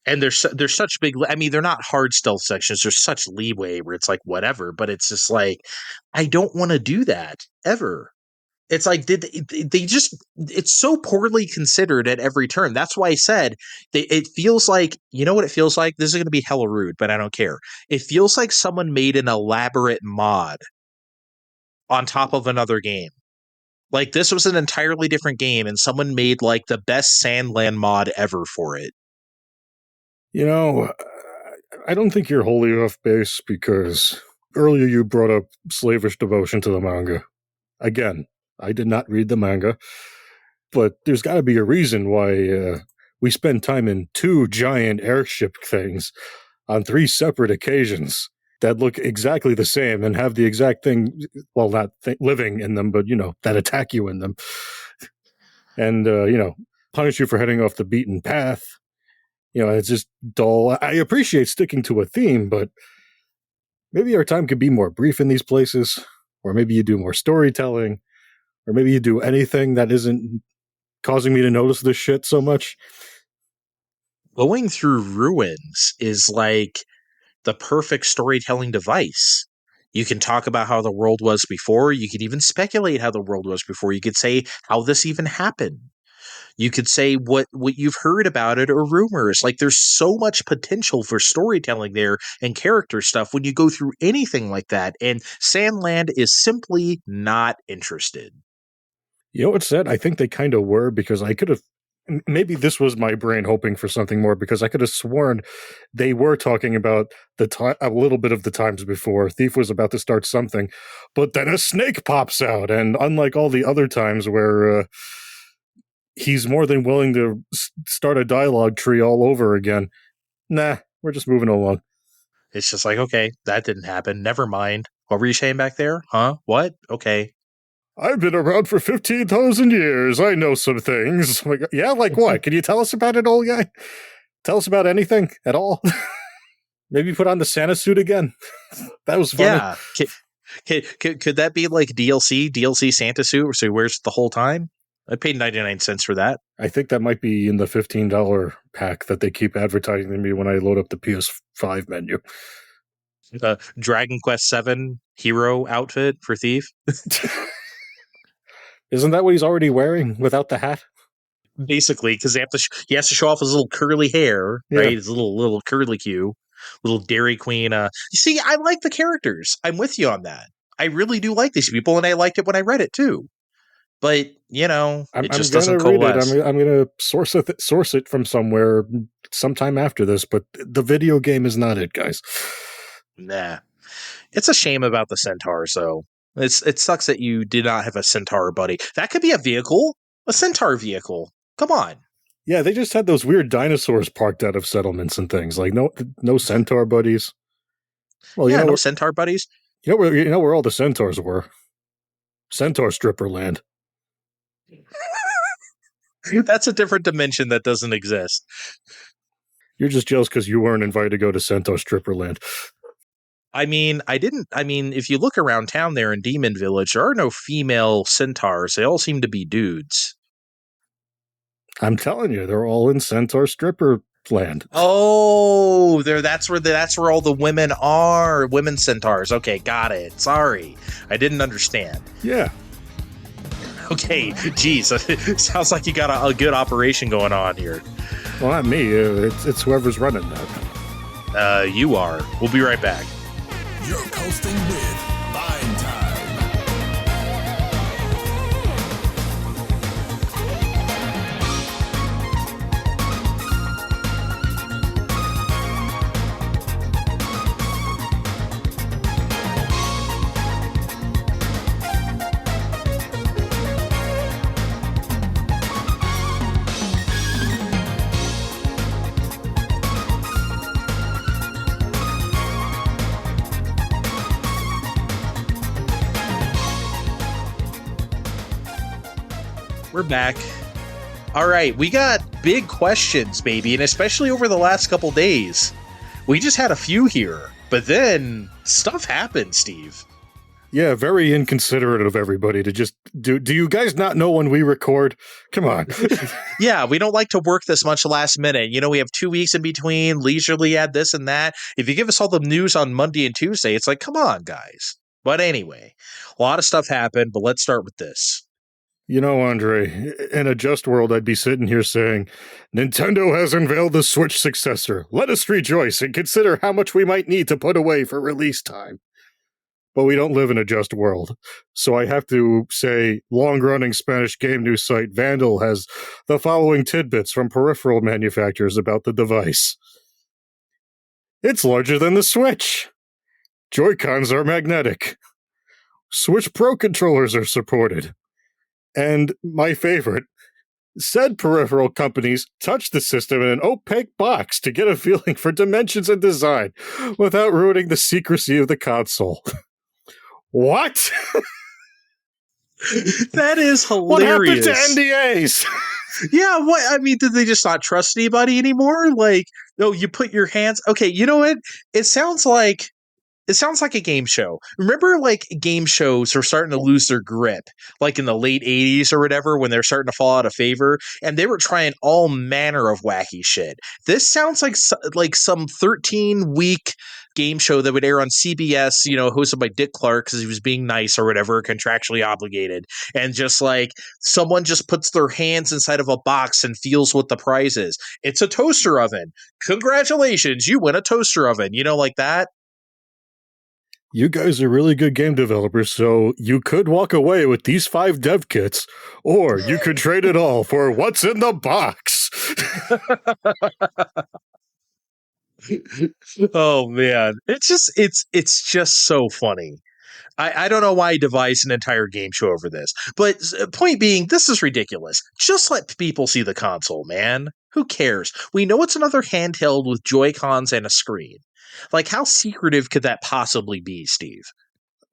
S1: And there's such big, they're not hard stealth sections. There's such leeway where it's whatever, but it's just I don't want to do that ever. It's it's so poorly considered at every turn. That's why I said it feels like, you know what it feels like? This is going to be hella rude, but I don't care. It feels like someone made an elaborate mod on top of another game. This was an entirely different game and someone made the best Sandland mod ever for it.
S2: I don't think you're wholly off base because earlier you brought up slavish devotion to the manga. Again, I did not read the manga, but there's got to be a reason why we spend time in 2 giant airship things on 3 separate occasions that look exactly the same and have the exact thing, well, not living in them, but, that attack you in them. And, punish you for heading off the beaten path. It's just dull. I appreciate sticking to a theme, but maybe our time could be more brief in these places, or maybe you do more storytelling, or maybe you do anything that isn't causing me to notice this shit so much.
S1: Going through ruins is the perfect storytelling device. You can talk about how the world was before. You could even speculate how the world was before. You could say how this even happened. You could say what you've heard about it or rumors. There's so much potential for storytelling there and character stuff when you go through anything like that. And Sandland is simply not interested.
S2: You know what said? I think they kind of were, because I could have, maybe this was my brain hoping for something more, because I could have sworn they were talking about a little bit of the times before. Thief was about to start something, but then a snake pops out. And unlike all the other times where he's more than willing to start a dialogue tree all over again. Nah, we're just moving along.
S1: It's just okay, that didn't happen. Never mind. What were you saying back there? Huh? What? Okay.
S2: I've been around for 15,000 years. I know some things. Yeah, like what? Can you tell us about it, old guy? Tell us about anything at all? Maybe put on the Santa suit again. That was funny.
S1: Yeah. Could that be DLC Santa suit, so he wears it the whole time? I paid 99 cents for that.
S2: I think that might be in the $15 pack that they keep advertising to me when I load up the PS5 menu.
S1: Dragon Quest VII hero outfit for Thief.
S2: Isn't that what he's already wearing without the hat?
S1: Basically, because he has to show off his little curly hair, right? His little curly Q, little Dairy Queen. You see, I like the characters. I'm with you on that. I really do like these people, and I liked it when I read it too. But it just doesn't coalesce.
S2: I'm going to source it from somewhere sometime after this. But the video game is not it, guys.
S1: Nah, it's a shame about the Centaur. So it sucks that you did not have a Centaur buddy. That could be a vehicle, a Centaur vehicle. Come on.
S2: Yeah, they just had those weird dinosaurs parked out of settlements and things. Like no Centaur buddies. Well,
S1: yeah, no Centaur buddies.
S2: You know where all the centaurs were? Centaur stripper land.
S1: That's a different dimension that doesn't exist.
S2: You're just jealous because you weren't invited to go to Centaur stripper land.
S1: I mean, if you look around town there in Demon Village, there are no female centaurs. They all seem to be dudes.
S2: I'm telling you, they're all in Centaur stripper land.
S1: Oh, that's where all the women are. Women centaurs. Okay, got it. Sorry, I didn't understand.
S2: Yeah.
S1: Okay, geez, sounds like you got a good operation going on here.
S2: Well, not me. It's whoever's running that.
S1: You are. We'll be right back.
S3: You're coasting with Fine Time.
S1: We're back. All right, we got big questions, baby, and especially over the last couple days. We just had a few here, but then stuff happened, Steve.
S2: Yeah, very inconsiderate of everybody to just do you guys not know when we record? Come on.
S1: Yeah, we don't like to work this much last minute. We have 2 weeks in between, leisurely add this and that. If you give us all the news on Monday and Tuesday, it's like, come on, guys. But anyway, a lot of stuff happened, but let's start with this.
S2: Andre, in a just world, I'd be sitting here saying, Nintendo has unveiled the Switch successor. Let us rejoice and consider how much we might need to put away for release time. But we don't live in a just world. So I have to say, long-running Spanish game news site Vandal has the following tidbits from peripheral manufacturers about the device. It's larger than the Switch. Joy-Cons are magnetic. Switch Pro controllers are supported. And my favorite, said peripheral companies touch the system in an opaque box to get a feeling for dimensions and design without ruining the secrecy of the console. What?
S1: That is hilarious.
S2: What happened to NDAs?
S1: Yeah, what? I mean, did they just not trust anybody anymore? Like, no, you put your hands... Okay, you know what? It sounds like a game show. Remember, like, game shows are starting to lose their grip, like in the late 80s or whatever, when they're starting to fall out of favor, and they were trying all manner of wacky shit. This sounds like some 13-week game show that would air on CBS, hosted by Dick Clark because he was being nice or whatever, contractually obligated, and just like someone just puts their hands inside of a box and feels what the prize is. It's a toaster oven. Congratulations, you win a toaster oven. Like that.
S2: You guys are really good game developers, so you could walk away with these 5 dev kits, or you could trade it all for what's in the box.
S1: Oh man, it's just so funny. I don't know why I devised an entire game show over this, but point being, this is ridiculous. Just let people see the console, man. Who cares? We know it's another handheld with Joy-Cons and a screen. Like, how secretive could that possibly be, Steve?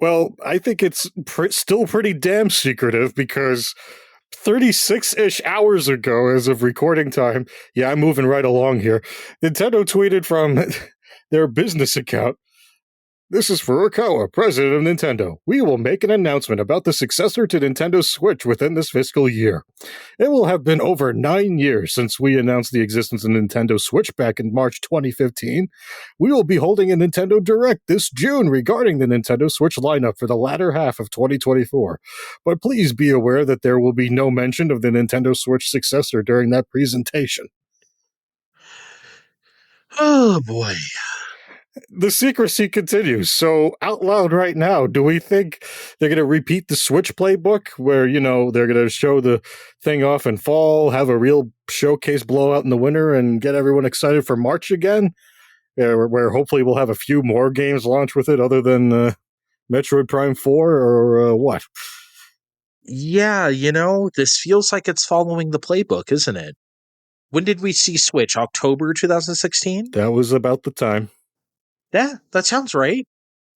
S2: Well, I think it's still pretty damn secretive because 36-ish hours ago, as of recording time, yeah, I'm moving right along here, Nintendo tweeted from their business account, This is Furukawa, president of Nintendo. We will make an announcement about the successor to Nintendo Switch within this fiscal year. It will have been over 9 years since we announced the existence of Nintendo Switch back in March 2015. We will be holding a Nintendo Direct this June regarding the Nintendo Switch lineup for the latter half of 2024. But please be aware that there will be no mention of the Nintendo Switch successor during that presentation.
S1: Oh boy.
S2: The secrecy continues. So, out loud right now, do we think they're going to repeat the Switch playbook where, they're going to show the thing off in fall, have a real showcase blowout in the winter, and get everyone excited for March again? Where hopefully we'll have a few more games launch with it other than Metroid Prime 4 or what?
S1: Yeah, this feels like it's following the playbook, isn't it? When did we see Switch? October 2016?
S2: That was about the time.
S1: Yeah, that sounds right.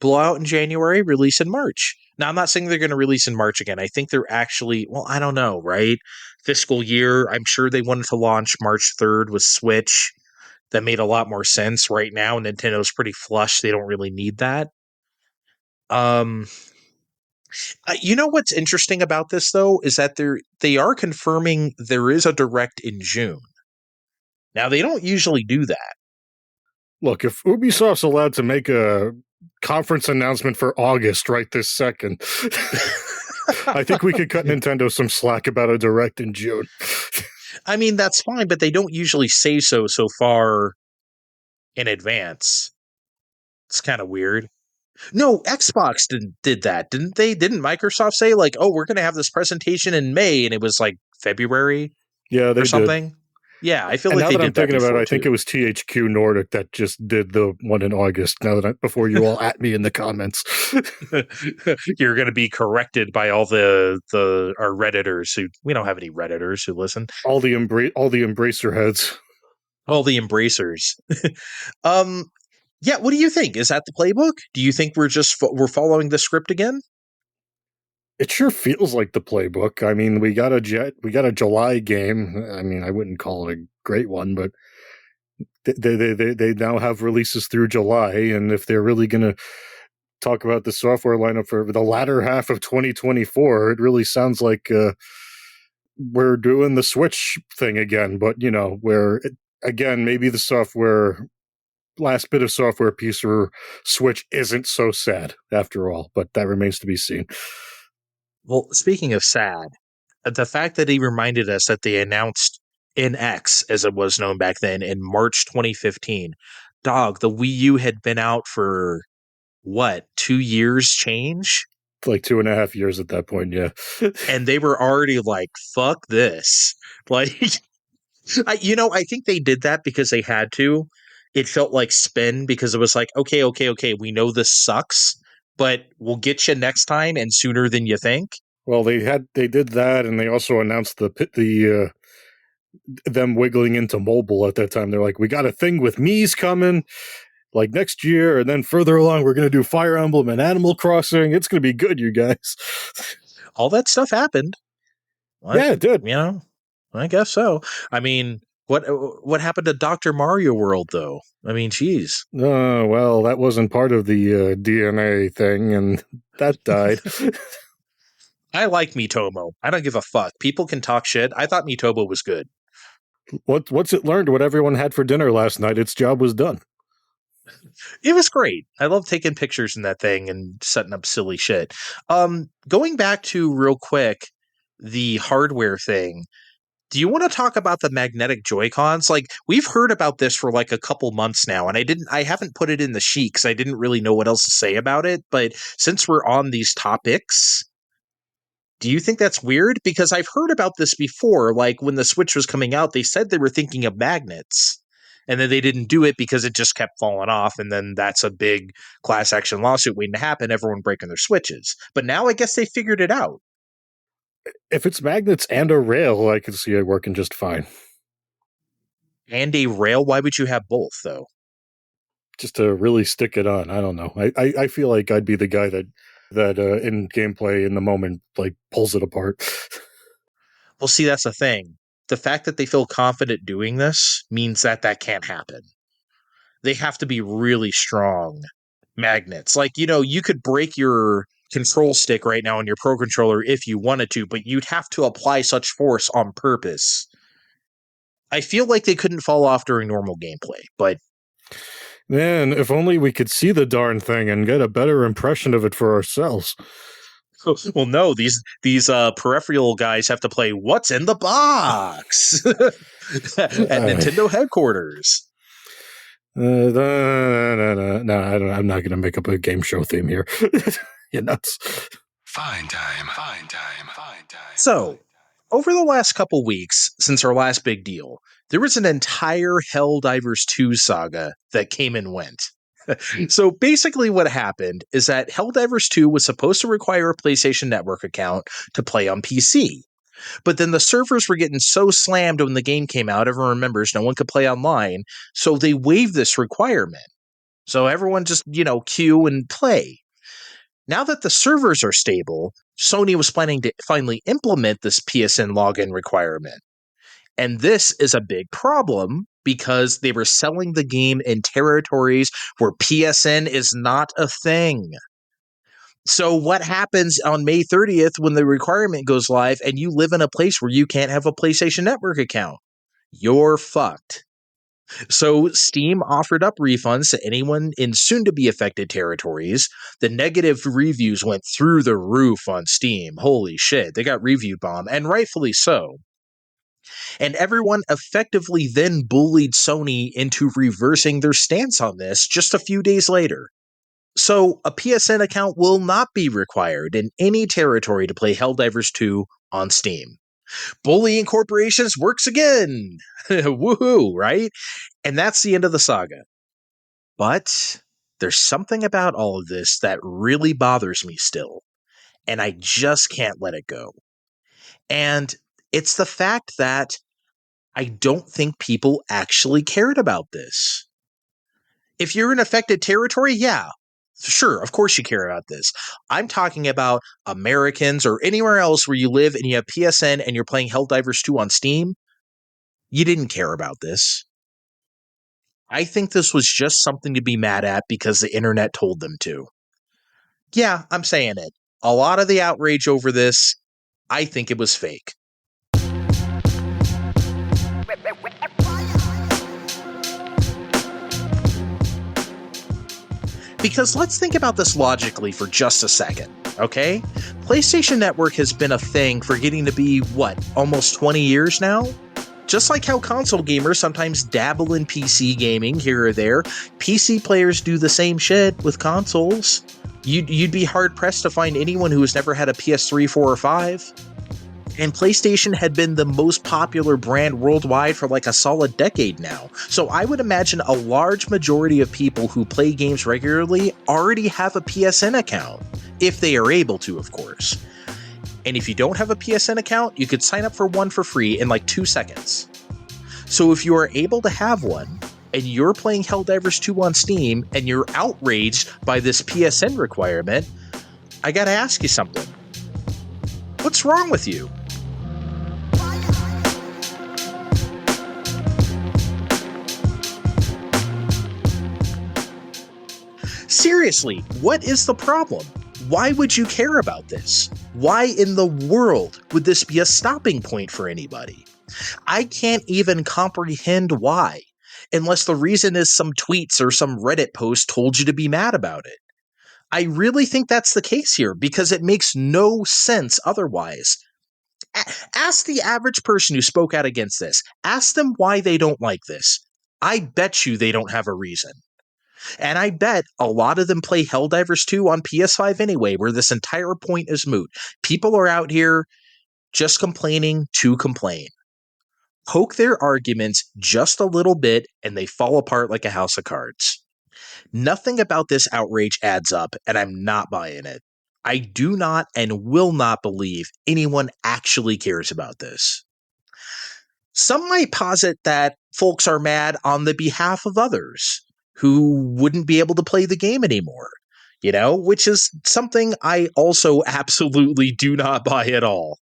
S1: Blowout in January, release in March. Now, I'm not saying they're going to release in March again. I think they're actually, I don't know, right? Fiscal year, I'm sure they wanted to launch March 3rd with Switch. That made a lot more sense. Right now, Nintendo's pretty flush. They don't really need that. You know what's interesting about this, though, is that they are confirming there is a Direct in June. Now, they don't usually do that.
S2: Look, if Ubisoft's allowed to make a conference announcement for August right this second, I think we could cut Nintendo some slack about a Direct in June.
S1: I mean, that's fine, but they don't usually say so far in advance. It's kind of weird. No, Xbox did that, didn't they? Didn't Microsoft say, like, oh, we're going to have this presentation in May, and it was like February
S2: or
S1: something?
S2: Did.
S1: Yeah, I feel
S2: and
S1: like they did that.
S2: Now that I'm thinking about it, I think
S1: too.
S2: it was THQ Nordic that just did the one in August. Before you all at me in the comments,
S1: you're going to be corrected by all our Redditors who we don't have any Redditors who listen.
S2: All the embracer heads,
S1: all the embracers. Yeah, what do you think? Is that the playbook? Do you think we're following the script again?
S2: It sure feels like the playbook. I mean, we got a July game. I mean, I wouldn't call it a great one, but they now have releases through July, and if they're really going to talk about the software lineup for the latter half of 2024, it really sounds like we're doing the Switch thing again. But again, maybe the last bit of software piece for Switch isn't so sad after all, but that remains to be seen.
S1: Well, speaking of sad, the fact that he reminded us that they announced NX, as it was known back then, in March 2015. Dog, the Wii U had been out for, 2 years change?
S2: Like 2.5 years at that point, yeah.
S1: And they were already like, fuck this. Like, I think they did that because they had to. It felt like spin because it was like, okay, we know this sucks, but we'll get you next time and sooner than you think.
S2: Well, they did that, and they also announced the them wiggling into mobile at that time. They're like, we got a thing with Mii's coming, like next year, and then further along, we're going to do Fire Emblem and Animal Crossing. It's going to be good, you guys.
S1: All that stuff happened.
S2: Yeah, it did.
S1: I guess so. I mean, what happened to Dr. Mario World, though? I mean, geez.
S2: Well, that wasn't part of the DNA thing, and that died.
S1: I like Miitomo. I don't give a fuck. People can talk shit. I thought Miitomo was good.
S2: What's it learned? What everyone had for dinner last night, its job was done.
S1: It was great. I love taking pictures in that thing and setting up silly shit. Going back to real quick, the hardware thing. Do you want to talk about the magnetic Joy-Cons? Like, we've heard about this for like a couple months now, and I haven't put it in the sheet because I didn't really know what else to say about it. But since we're on these topics, do you think that's weird? Because I've heard about this before. Like, when the Switch was coming out, they said they were thinking of magnets, and then they didn't do it because it just kept falling off. And then that's a big class action lawsuit waiting to happen, everyone breaking their Switches. But now I guess they figured it out.
S2: If it's magnets and a rail, I can see it working just fine.
S1: And a rail? Why would you have both, though?
S2: Just to really stick it on. I don't know. I feel like I'd be the guy that in gameplay in the moment, like, pulls it apart.
S1: Well, see, that's the thing. The fact that they feel confident doing this means that can't happen. They have to be really strong magnets. Like, you could break your control stick right now on your Pro Controller if you wanted to, but you'd have to apply such force on purpose. I feel like they couldn't fall off during normal gameplay, but
S2: Man, if only we could see the darn thing and get a better impression of it for ourselves.
S1: well, no, these peripheral guys have to play What's in the Box at Nintendo headquarters.
S2: No, I'm not going to make up a game show theme here. You're nuts.
S3: Fine time.
S1: So, over the last couple weeks, since our last big deal, there was an entire Helldivers 2 saga that came and went. So basically what happened is that Helldivers 2 was supposed to require a PlayStation Network account to play on PC. But then the servers were getting so slammed when the game came out, everyone remembers no one could play online, so they waived this requirement. So everyone just, queue and play. Now that the servers are stable, Sony was planning to finally implement this PSN login requirement. And this is a big problem because they were selling the game in territories where PSN is not a thing. So what happens on May 30th when the requirement goes live and you live in a place where you can't have a PlayStation Network account? You're fucked. So Steam offered up refunds to anyone in soon-to-be affected territories. The negative reviews went through the roof on Steam. Holy shit, they got review bombed, and rightfully so. And everyone effectively then bullied Sony into reversing their stance on this just a few days later. So a PSN account will not be required in any territory to play Helldivers 2 on Steam. Bullying corporations works again! Woohoo, right? And that's the end of the saga. But there's something about all of this that really bothers me still, and I just can't let it go. And it's the fact that I don't think people actually cared about this. If you're in affected territory, yeah, sure, of course you care about this. I'm talking about Americans or anywhere else where you live and you have PSN and you're playing Helldivers 2 on Steam. You didn't care about this. I think this was just something to be mad at because the internet told them to. Yeah, I'm saying it. A lot of the outrage over this, I think it was fake. Because let's think about this logically for just a second, okay? PlayStation Network has been a thing for getting to be, almost 20 years now? Just like how console gamers sometimes dabble in PC gaming here or there, PC players do the same shit with consoles. You'd be hard-pressed to find anyone who has never had a PS3, 4, or 5. And PlayStation had been the most popular brand worldwide for a solid decade now. So I would imagine a large majority of people who play games regularly already have a PSN account. If they are able to, of course. And if you don't have a PSN account, you could sign up for one for free in 2 seconds. So if you are able to have one, and you're playing Helldivers 2 on Steam, and you're outraged by this PSN requirement, I gotta ask you something. What's wrong with you? Seriously, what is the problem? Why would you care about this? Why in the world would this be a stopping point for anybody? I can't even comprehend why, unless the reason is some tweets or some Reddit post told you to be mad about it. I really think that's the case here, because it makes no sense otherwise. Ask the average person who spoke out against this. Ask them why they don't like this. I bet you they don't have a reason. And I bet a lot of them play Helldivers 2 on PS5 anyway, where this entire point is moot. People are out here just complaining to complain. Poke their arguments just a little bit, and they fall apart like a house of cards. Nothing about this outrage adds up, and I'm not buying it. I do not and will not believe anyone actually cares about this. Some might posit that folks are mad on the behalf of others who wouldn't be able to play the game anymore. which is something I also absolutely do not buy at all.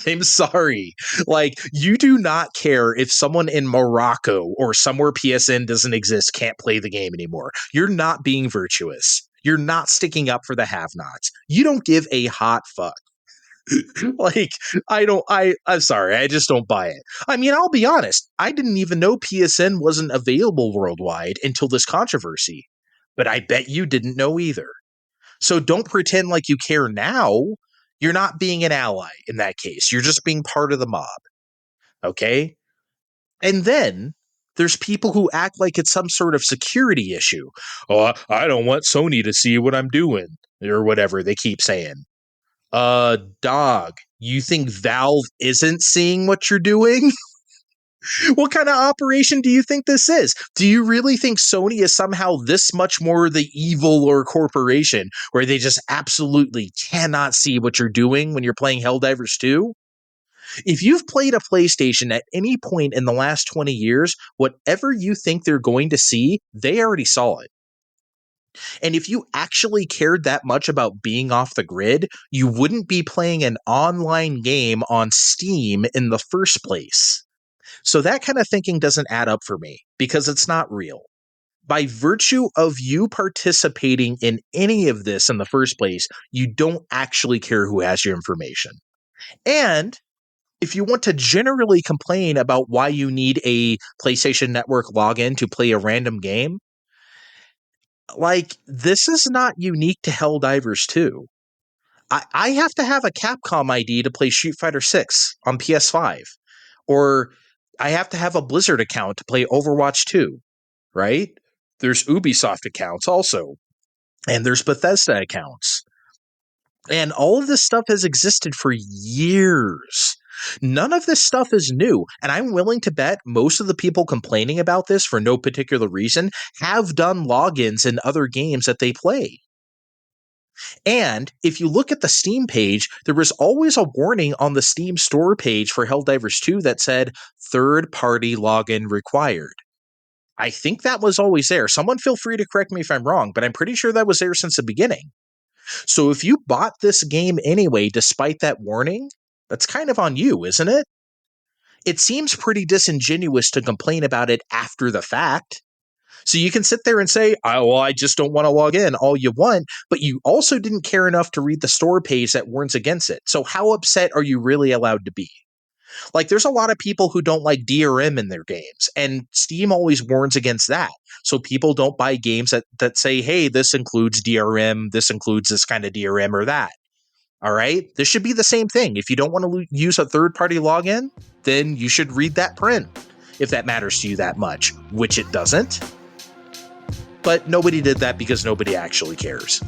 S1: I'm sorry. Like, you do not care if someone in Morocco or somewhere PSN doesn't exist can't play the game anymore. You're not being virtuous. You're not sticking up for the have-nots. You don't give a hot fuck. Like, I'm sorry, I just don't buy it. I mean, I'll be honest, I didn't even know PSN wasn't available worldwide until this controversy. But I bet you didn't know either. So don't pretend like you care now. You're not being an ally in that case. You're just being part of the mob. Okay? And then there's people who act like it's some sort of security issue. Oh, I don't want Sony to see what I'm doing, or whatever they keep saying. Dog, you think Valve isn't seeing what you're doing? What kind of operation do you think this is? Do you really think Sony is somehow this much more the evil or corporation where they just absolutely cannot see what you're doing when you're playing Helldivers 2? If you've played a PlayStation at any point in the last 20 years, whatever you think they're going to see, they already saw it. And if you actually cared that much about being off the grid, you wouldn't be playing an online game on Steam in the first place. So that kind of thinking doesn't add up for me because it's not real. By virtue of you participating in any of this in the first place, you don't actually care who has your information. And if you want to generally complain about why you need a PlayStation Network login to play a random game, like, this is not unique to Helldivers 2. I have to have a Capcom ID to play Street Fighter 6 on PS5. Or I have to have a Blizzard account to play Overwatch 2, right? There's Ubisoft accounts also. And there's Bethesda accounts. And all of this stuff has existed for years. None of this stuff is new. And I'm willing to bet most of the people complaining about this for no particular reason have done logins in other games that they play. And if you look at the Steam page, there was always a warning on the Steam store page for Helldivers 2 that said third-party login required. I think that was always there. Someone feel free to correct me if I'm wrong, but I'm pretty sure that was there since the beginning. So if you bought this game anyway, despite that warning, that's kind of on you, isn't it? It seems pretty disingenuous to complain about it after the fact. So you can sit there and say, oh, well, I just don't want to log in all you want, but you also didn't care enough to read the store page that warns against it. So how upset are you really allowed to be? Like, there's a lot of people who don't like DRM in their games, and Steam always warns against that. So people don't buy games that say, hey, this includes DRM, this includes this kind of DRM or that. All right? This should be the same thing. If you don't want to use a third-party login, then you should read that print, if that matters to you that much, which it doesn't. But nobody did that because nobody actually cares.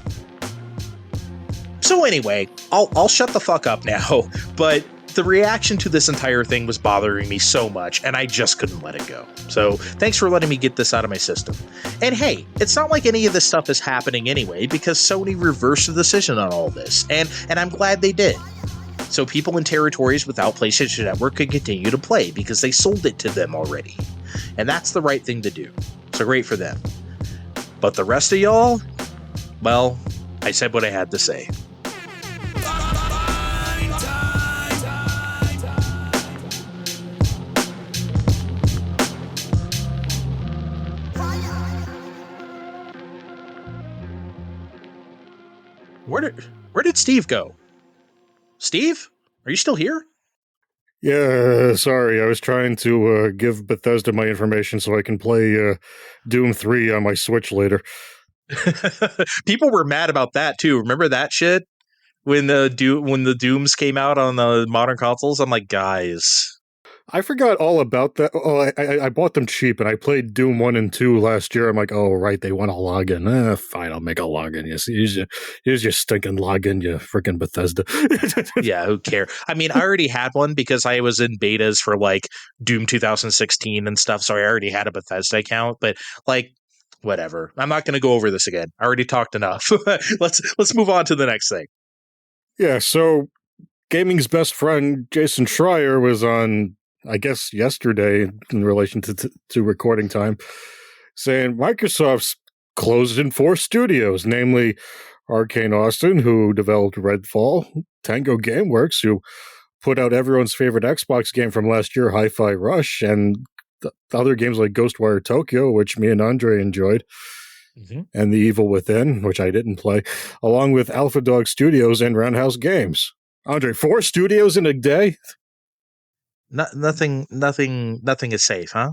S1: So anyway, I'll shut the fuck up now, but the reaction to this entire thing was bothering me so much, and I just couldn't let it go. So thanks for letting me get this out of my system. And hey, it's not like any of this stuff is happening anyway, because Sony reversed the decision on all this, and I'm glad they did. So people in territories without PlayStation Network could continue to play because they sold it to them already. And that's the right thing to do. So great for them. But the rest of y'all, well, I said what I had to say. Where did Steve go? Steve, are you still here?
S2: Yeah, sorry. I was trying to give Bethesda my information so I can play Doom 3 on my Switch later.
S1: People were mad about that too. Remember that shit? When the Dooms came out on the modern consoles? I'm like, guys.
S2: I forgot all about that. Oh, I bought them cheap, and I played Doom 1 and 2 last year. I'm like, oh, right, they want a login. Fine, I'll make a login. Use your stinking login, you freaking Bethesda.
S1: Yeah, who cares? I mean, I already had one because I was in betas for, like, Doom 2016 and stuff, so I already had a Bethesda account, but, like, whatever. I'm not going to go over this again. I already talked enough. Let's move on to the next thing.
S2: Yeah, so gaming's best friend, Jason Schreier, was on, I guess, yesterday in relation to recording time, saying Microsoft's closed in 4 studios, namely Arkane Austin, who developed Redfall, Tango Gameworks, who put out everyone's favorite Xbox game from last year, Hi-Fi Rush, and other games like Ghostwire Tokyo, which me and Andre enjoyed, and The Evil Within, which I didn't play, along with Alpha Dog Studios and Roundhouse Games. Andre, 4 studios in a day?
S1: Nothing is safe, huh?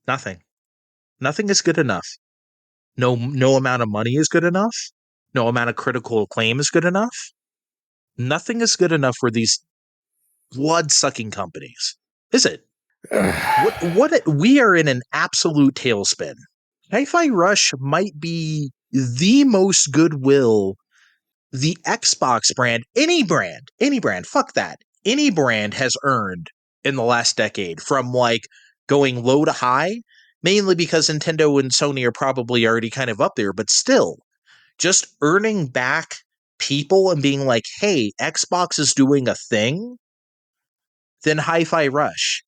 S1: Nothing is good enough. No amount of money is good enough. No amount of critical acclaim is good enough. Nothing is good enough for these blood-sucking companies, is it? We are in an absolute tailspin. Hi-Fi Rush might be the most goodwill the Xbox brand, any brand, fuck that, any brand has earned in the last decade, from like going low to high, mainly because Nintendo and Sony are probably already kind of up there, but still, just earning back people and being like, hey, Xbox is doing a thing, then Hi-Fi Rush.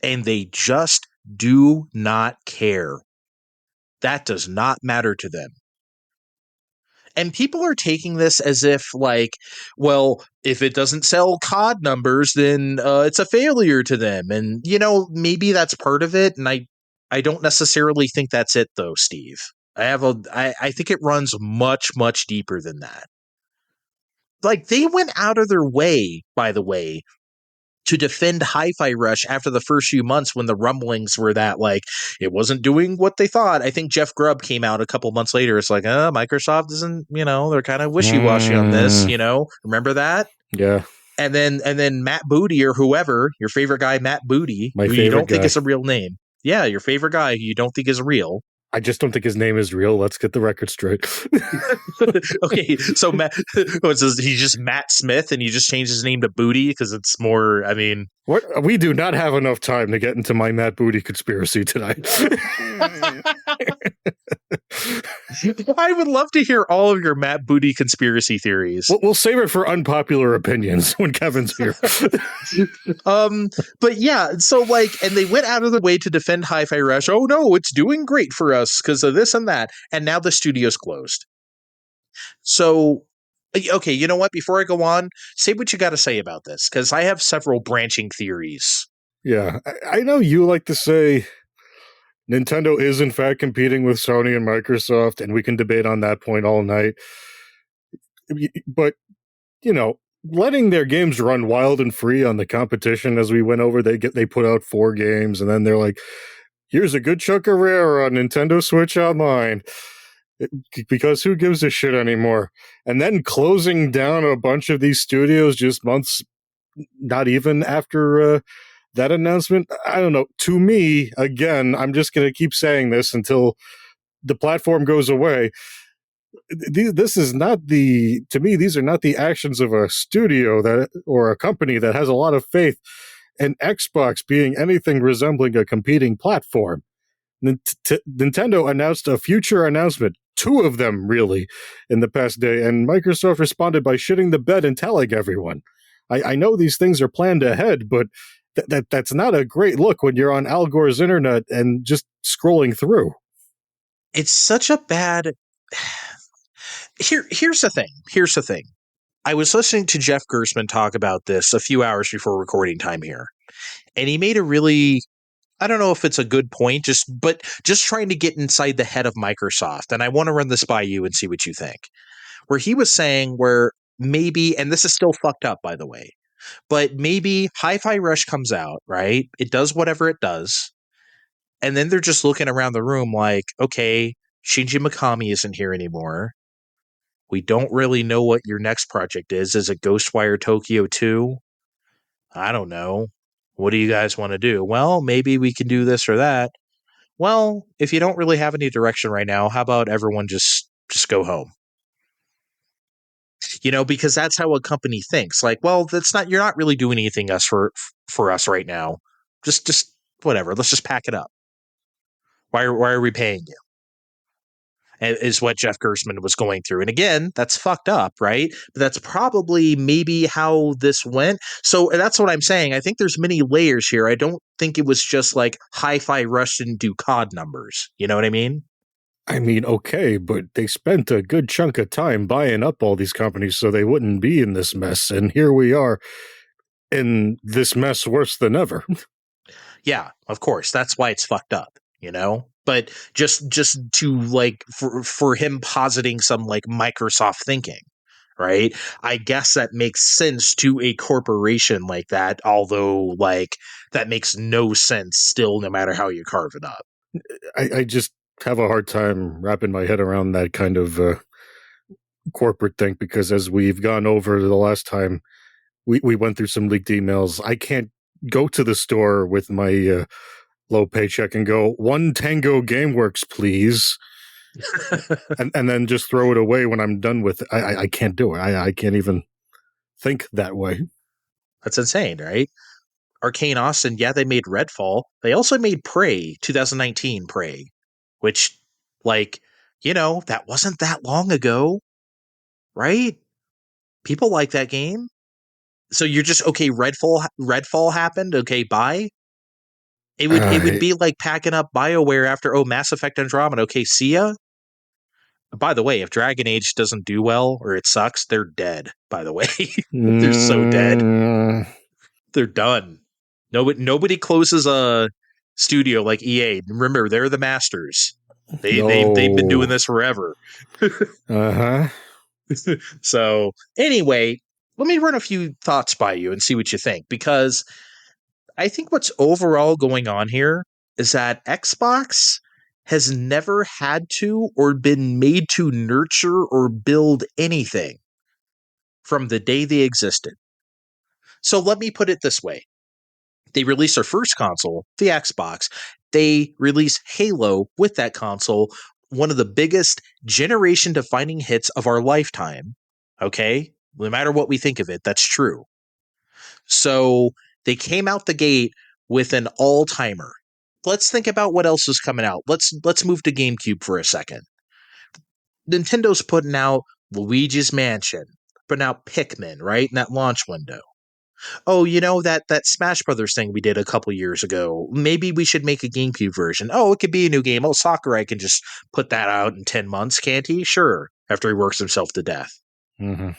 S1: And they just do not care. That does not matter to them. And people are taking this as if, like, well, if it doesn't sell COD numbers, then it's a failure to them. And, you know, maybe that's part of it. And I don't necessarily think that's it, though, Steve. I think it runs much, much deeper than that. Like, they went out of their way, by the way, to defend Hi-Fi Rush after the first few months when the rumblings were that, like, it wasn't doing what they thought. I think Jeff Grubb came out a couple months later. It's like, Microsoft isn't, you know, they're kind of wishy-washy on this, you know? Remember that?
S2: Yeah.
S1: And then Matt Booty or whoever, your favorite guy, Matt Booty, who you don't think is a real name. Yeah, your favorite guy who you don't think is real.
S2: I just don't think his name is real. Let's get the record straight.
S1: Okay, so Matt, he's just Matt Smith, and you just changed his name to Booty because it's more. I mean,
S2: we do not have enough time to get into my Matt Booty conspiracy tonight.
S1: I would love to hear all of your Matt Booty conspiracy theories.
S2: We'll save it for unpopular opinions when Kevin's here.
S1: But yeah, so like, and they went out of the way to defend Hi-Fi Rush. Oh no, it's doing great for us because of this and that. And now the studio's closed. So, okay, you know what? Before I go on, say what you got to say about this, because I have several branching theories.
S2: Yeah, I know you like to say Nintendo is in fact competing with Sony and Microsoft, and we can debate on that point all night. But, you know, letting their games run wild and free on the competition, as we went over, they put out 4 games, and then they're like, here's a good chunk of Rare on Nintendo Switch Online. Because who gives a shit anymore? And then closing down a bunch of these studios just months, not even after that announcement. I don't know. To me, again, I'm just going to keep saying this until the platform goes away. This is not to me, these are not the actions of a studio or a company that has a lot of faith in Xbox being anything resembling a competing platform. Nintendo announced a future announcement, 2 of them really, in the past day, and Microsoft responded by shitting the bed and telling everyone. I know these things are planned ahead, but that's not a great look when you're on Al Gore's internet and just scrolling through.
S1: It's such a bad... Here's the thing. I was listening to Jeff Gersman talk about this a few hours before recording time here, and he made a really... I don't know if it's a good point, but trying to get inside the head of Microsoft. And I want to run this by you and see what you think. Where he was saying where maybe, and this is still fucked up, by the way, but maybe Hi-Fi Rush comes out, right? It does whatever it does. And then they're just looking around the room like, okay, Shinji Mikami isn't here anymore. We don't really know what your next project is. Is it Ghostwire Tokyo 2? I don't know. What do you guys want to do? Well, maybe we can do this or that. Well, if you don't really have any direction right now, how about everyone just go home? You know, because that's how a company thinks. Like, well, you're not really doing anything for us right now. Just whatever. Let's just pack it up. Why are we paying you? Is what Jeff Gersman was going through. And again, that's fucked up, right? But that's probably maybe how this went. So that's what I'm saying. I think there's many layers here. I don't think it was just like Hi-Fi Rush didn't do COD numbers. You know what I mean?
S2: I mean, okay, but they spent a good chunk of time buying up all these companies so they wouldn't be in this mess. And here we are in this mess worse than ever.
S1: Yeah, of course. That's why it's fucked up, you know? But just to like for him positing some like Microsoft thinking, right? I guess that makes sense to a corporation like that, although like that makes no sense still no matter how you carve it up.
S2: I just have a hard time wrapping my head around that kind of corporate thing because as we've gone over the last time, we went through some leaked emails. I can't go to the store with my low paycheck and go, one Tango Gameworks, please. and then just throw it away when I'm done with it. I can't do it. I can't even think that way.
S1: That's insane, right? Arkane Austin, yeah, they made Redfall. They also made Prey, 2019 Prey, which, like, you know, that wasn't that long ago, right? People like that game. So you're just okay. Redfall happened. Okay, bye. It would be like packing up BioWare after Mass Effect Andromeda. Okay, see ya. By the way, if Dragon Age doesn't do well or it sucks, they're dead. By the way, they're so dead. They're done. Nobody closes a studio like EA. Remember, they're the masters. They've been doing this forever.
S2: Uh-huh.
S1: So anyway, let me run a few thoughts by you and see what you think, because I think what's overall going on here is that Xbox has never had to or been made to nurture or build anything from the day they existed. So let me put it this way. They released their first console, the Xbox. They released Halo with that console, one of the biggest generation-defining hits of our lifetime. Okay? No matter what we think of it, that's true. So they came out the gate with an all-timer. Let's think about what else is coming out. Let's move to GameCube for a second. Nintendo's putting out Luigi's Mansion, putting out Pikmin, right? In that launch window. Oh, you know that Smash Brothers thing we did a couple years ago. Maybe we should make a GameCube version. Oh, it could be a new game. Oh, Sakurai can just put that out in 10 months, can't he? Sure, after he works himself to death.
S2: Mm-hmm.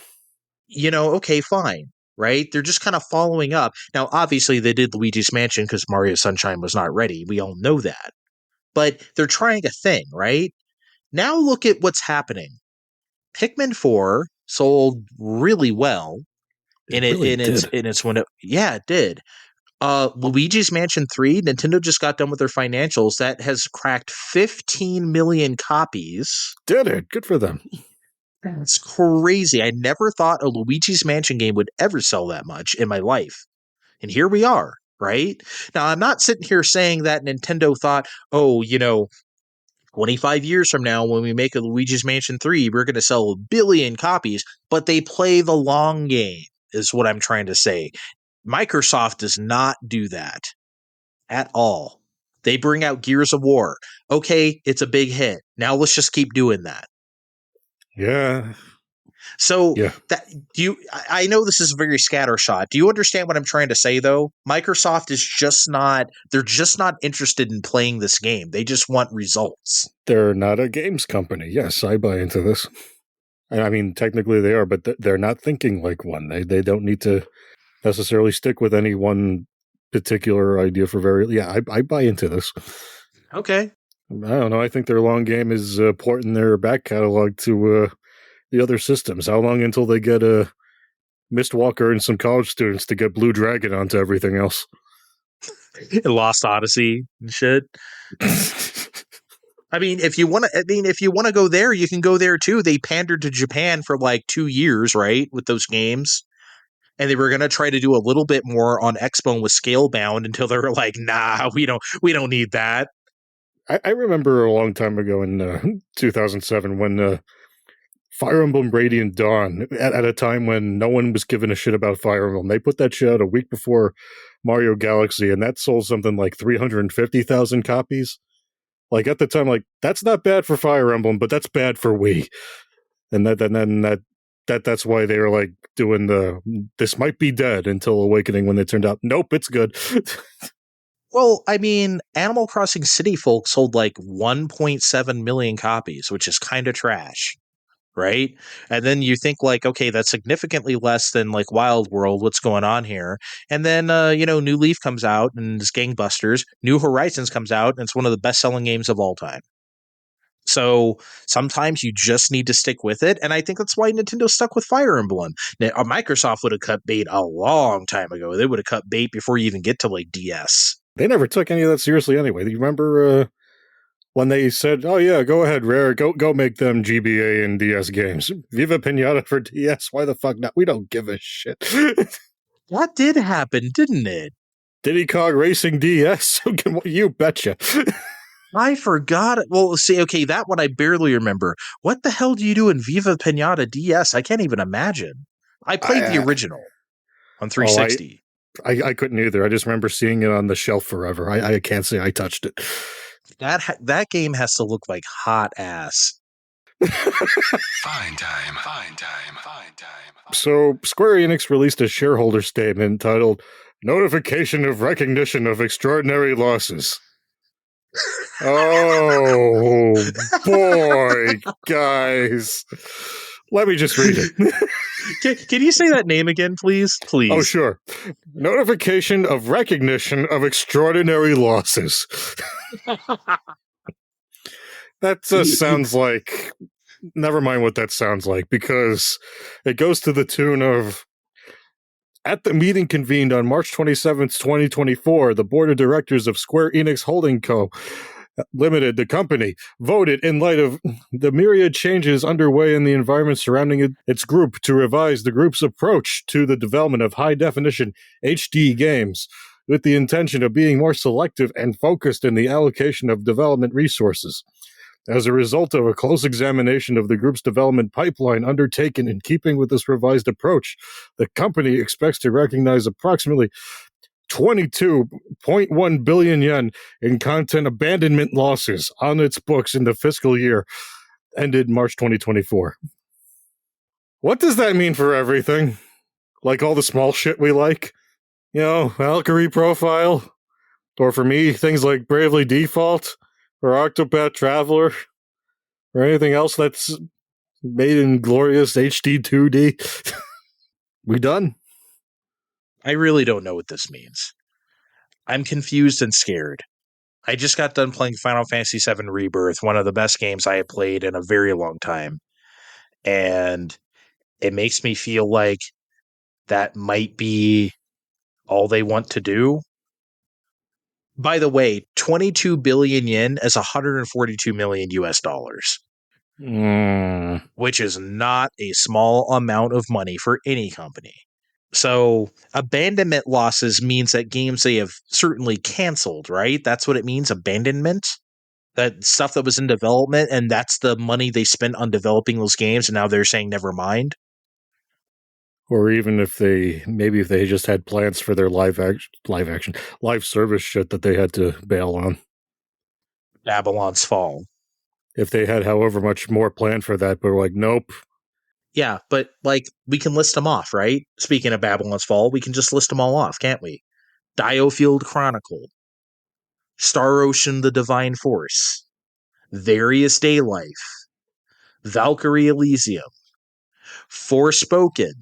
S1: You know, okay, fine, right? They're just kind of following up. Now, obviously, they did Luigi's Mansion because Mario Sunshine was not ready. We all know that. But they're trying a thing, right? Now look at what's happening. Pikmin 4 sold really well. Its when it did. Luigi's Mansion 3, Nintendo just got done with their financials. That has cracked 15 million copies.
S2: Did it? Good for them.
S1: That's crazy. I never thought a Luigi's Mansion game would ever sell that much in my life. And here we are, right? Now, I'm not sitting here saying that Nintendo thought, 25 years from now, when we make a Luigi's Mansion 3, we're going to sell 1 billion copies, but they play the long game, is what I'm trying to say. Microsoft does not do that at all. They bring out Gears of War. Okay, it's a big hit. Now let's just keep doing that.
S2: Yeah.
S1: So I know this is very scattershot. Do you understand what I'm trying to say, though? Microsoft is they're just not interested in playing this game. They just want results.
S2: They're not a games company. Yes, I buy into this. I mean, technically they are, but they're not thinking like one. They don't need to necessarily stick with any one particular idea for I buy into this.
S1: Okay.
S2: I don't know. I think their long game is porting their back catalog to the other systems. How long until they get a Mistwalker and some college students to get Blue Dragon onto everything else?
S1: Lost Odyssey and shit. I mean, if you want to go there, you can go there too. They pandered to Japan for like 2 years, right, with those games. And they were going to try to do a little bit more on Xbox with Scalebound until they were like, nah, we don't need that.
S2: I remember a long time ago in 2007 when Fire Emblem Radiant Dawn, at a time when no one was giving a shit about Fire Emblem, they put that shit out a week before Mario Galaxy, and that sold something like 350,000 copies. Like at the time, like that's not bad for Fire Emblem, but that's bad for Wii. And that's why they were like doing this might be dead until Awakening when they turned out, nope, it's good.
S1: Well, I mean, Animal Crossing City Folk sold like 1.7 million copies, which is kind of trash, right? And then you think like, okay, that's significantly less than like Wild World. What's going on here? And then, New Leaf comes out and it's gangbusters. New Horizons comes out and it's one of the best-selling games of all time. So sometimes you just need to stick with it, and I think that's why Nintendo stuck with Fire Emblem. Now, Microsoft would have cut bait a long time ago. They would have cut bait before you even get to like DS.
S2: They never took any of that seriously anyway. Do you remember when they said, "Oh yeah, go ahead, Rare, go make them GBA and DS games. Viva Pinata for DS. Why the fuck not? We don't give a shit."
S1: That did happen, didn't it?
S2: Diddy Kong Racing DS. You betcha.
S1: I forgot it. Well, see, okay, that one I barely remember. What the hell do you do in Viva Pinata DS? I can't even imagine. I played the original on 360.
S2: I couldn't either. I just remember seeing it on the shelf forever. I can't say I touched it.
S1: That game has to look like hot ass.
S3: Fine time.
S2: So, Square Enix released a shareholder statement titled Notification of Recognition of Extraordinary Losses. Oh, boy, guys. Let me just read it.
S1: Can you say that name again, please? Please.
S2: Oh, sure. Notification of Recognition of Extraordinary Losses. That sounds like... Never mind what that sounds like, because it goes to the tune of... At the meeting convened on March 27th, 2024, the board of directors of Square Enix Holding Co. Limited, the company, voted in light of the myriad changes underway in the environment surrounding its group to revise the group's approach to the development of high-definition HD games with the intention of being more selective and focused in the allocation of development resources. As a result of a close examination of the group's development pipeline undertaken in keeping with this revised approach, the company expects to recognize approximately 22.1 billion yen in content abandonment losses on its books in the fiscal year ended March 2024. What does that mean for everything? Like all the small shit we like? You know, Valkyrie Profile? Or for me, things like Bravely Default? Or Octopath Traveler? Or anything else that's made in glorious HD 2D? We done?
S1: I really don't know what this means. I'm confused and scared. I just got done playing Final Fantasy VII Rebirth, one of the best games I have played in a very long time. And it makes me feel like that might be all they want to do. By the way, 22 billion yen is 142 million US dollars. Which is not a small amount of money for any company. So abandonment losses means that games they have certainly canceled, right? That's what it means, abandonment. That stuff that was in development, and that's the money they spent on developing those games, and now they're saying never mind.
S2: Or even if they just had plans for their live service shit that they had to bail on.
S1: Babylon's Fall.
S2: If they had however much more planned for that, but were like, nope.
S1: Yeah, but like we can list them off, right? Speaking of Babylon's Fall, we can just list them all off, can't we? Diofield Chronicle, Star Ocean: The Divine Force, Various Day Life, Valkyrie Elysium, Forspoken,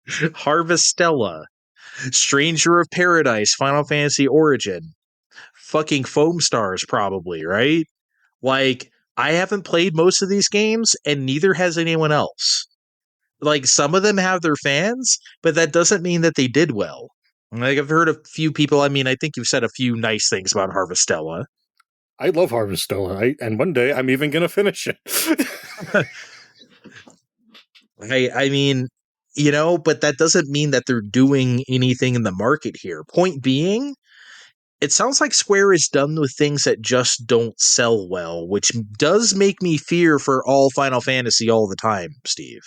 S1: Harvestella, Stranger of Paradise, Final Fantasy Origin, fucking Foam Stars, probably, right? Like, I haven't played most of these games, and neither has anyone else. Like, some of them have their fans, but that doesn't mean that they did well. Like, I've heard a few people, I think you've said a few nice things about Harvestella.
S2: I love Harvestella, and one day I'm even going to finish it.
S1: I mean, but that doesn't mean that they're doing anything in the market here. Point being, it sounds like Square is done with things that just don't sell well, which does make me fear for all Final Fantasy all the time, Steve.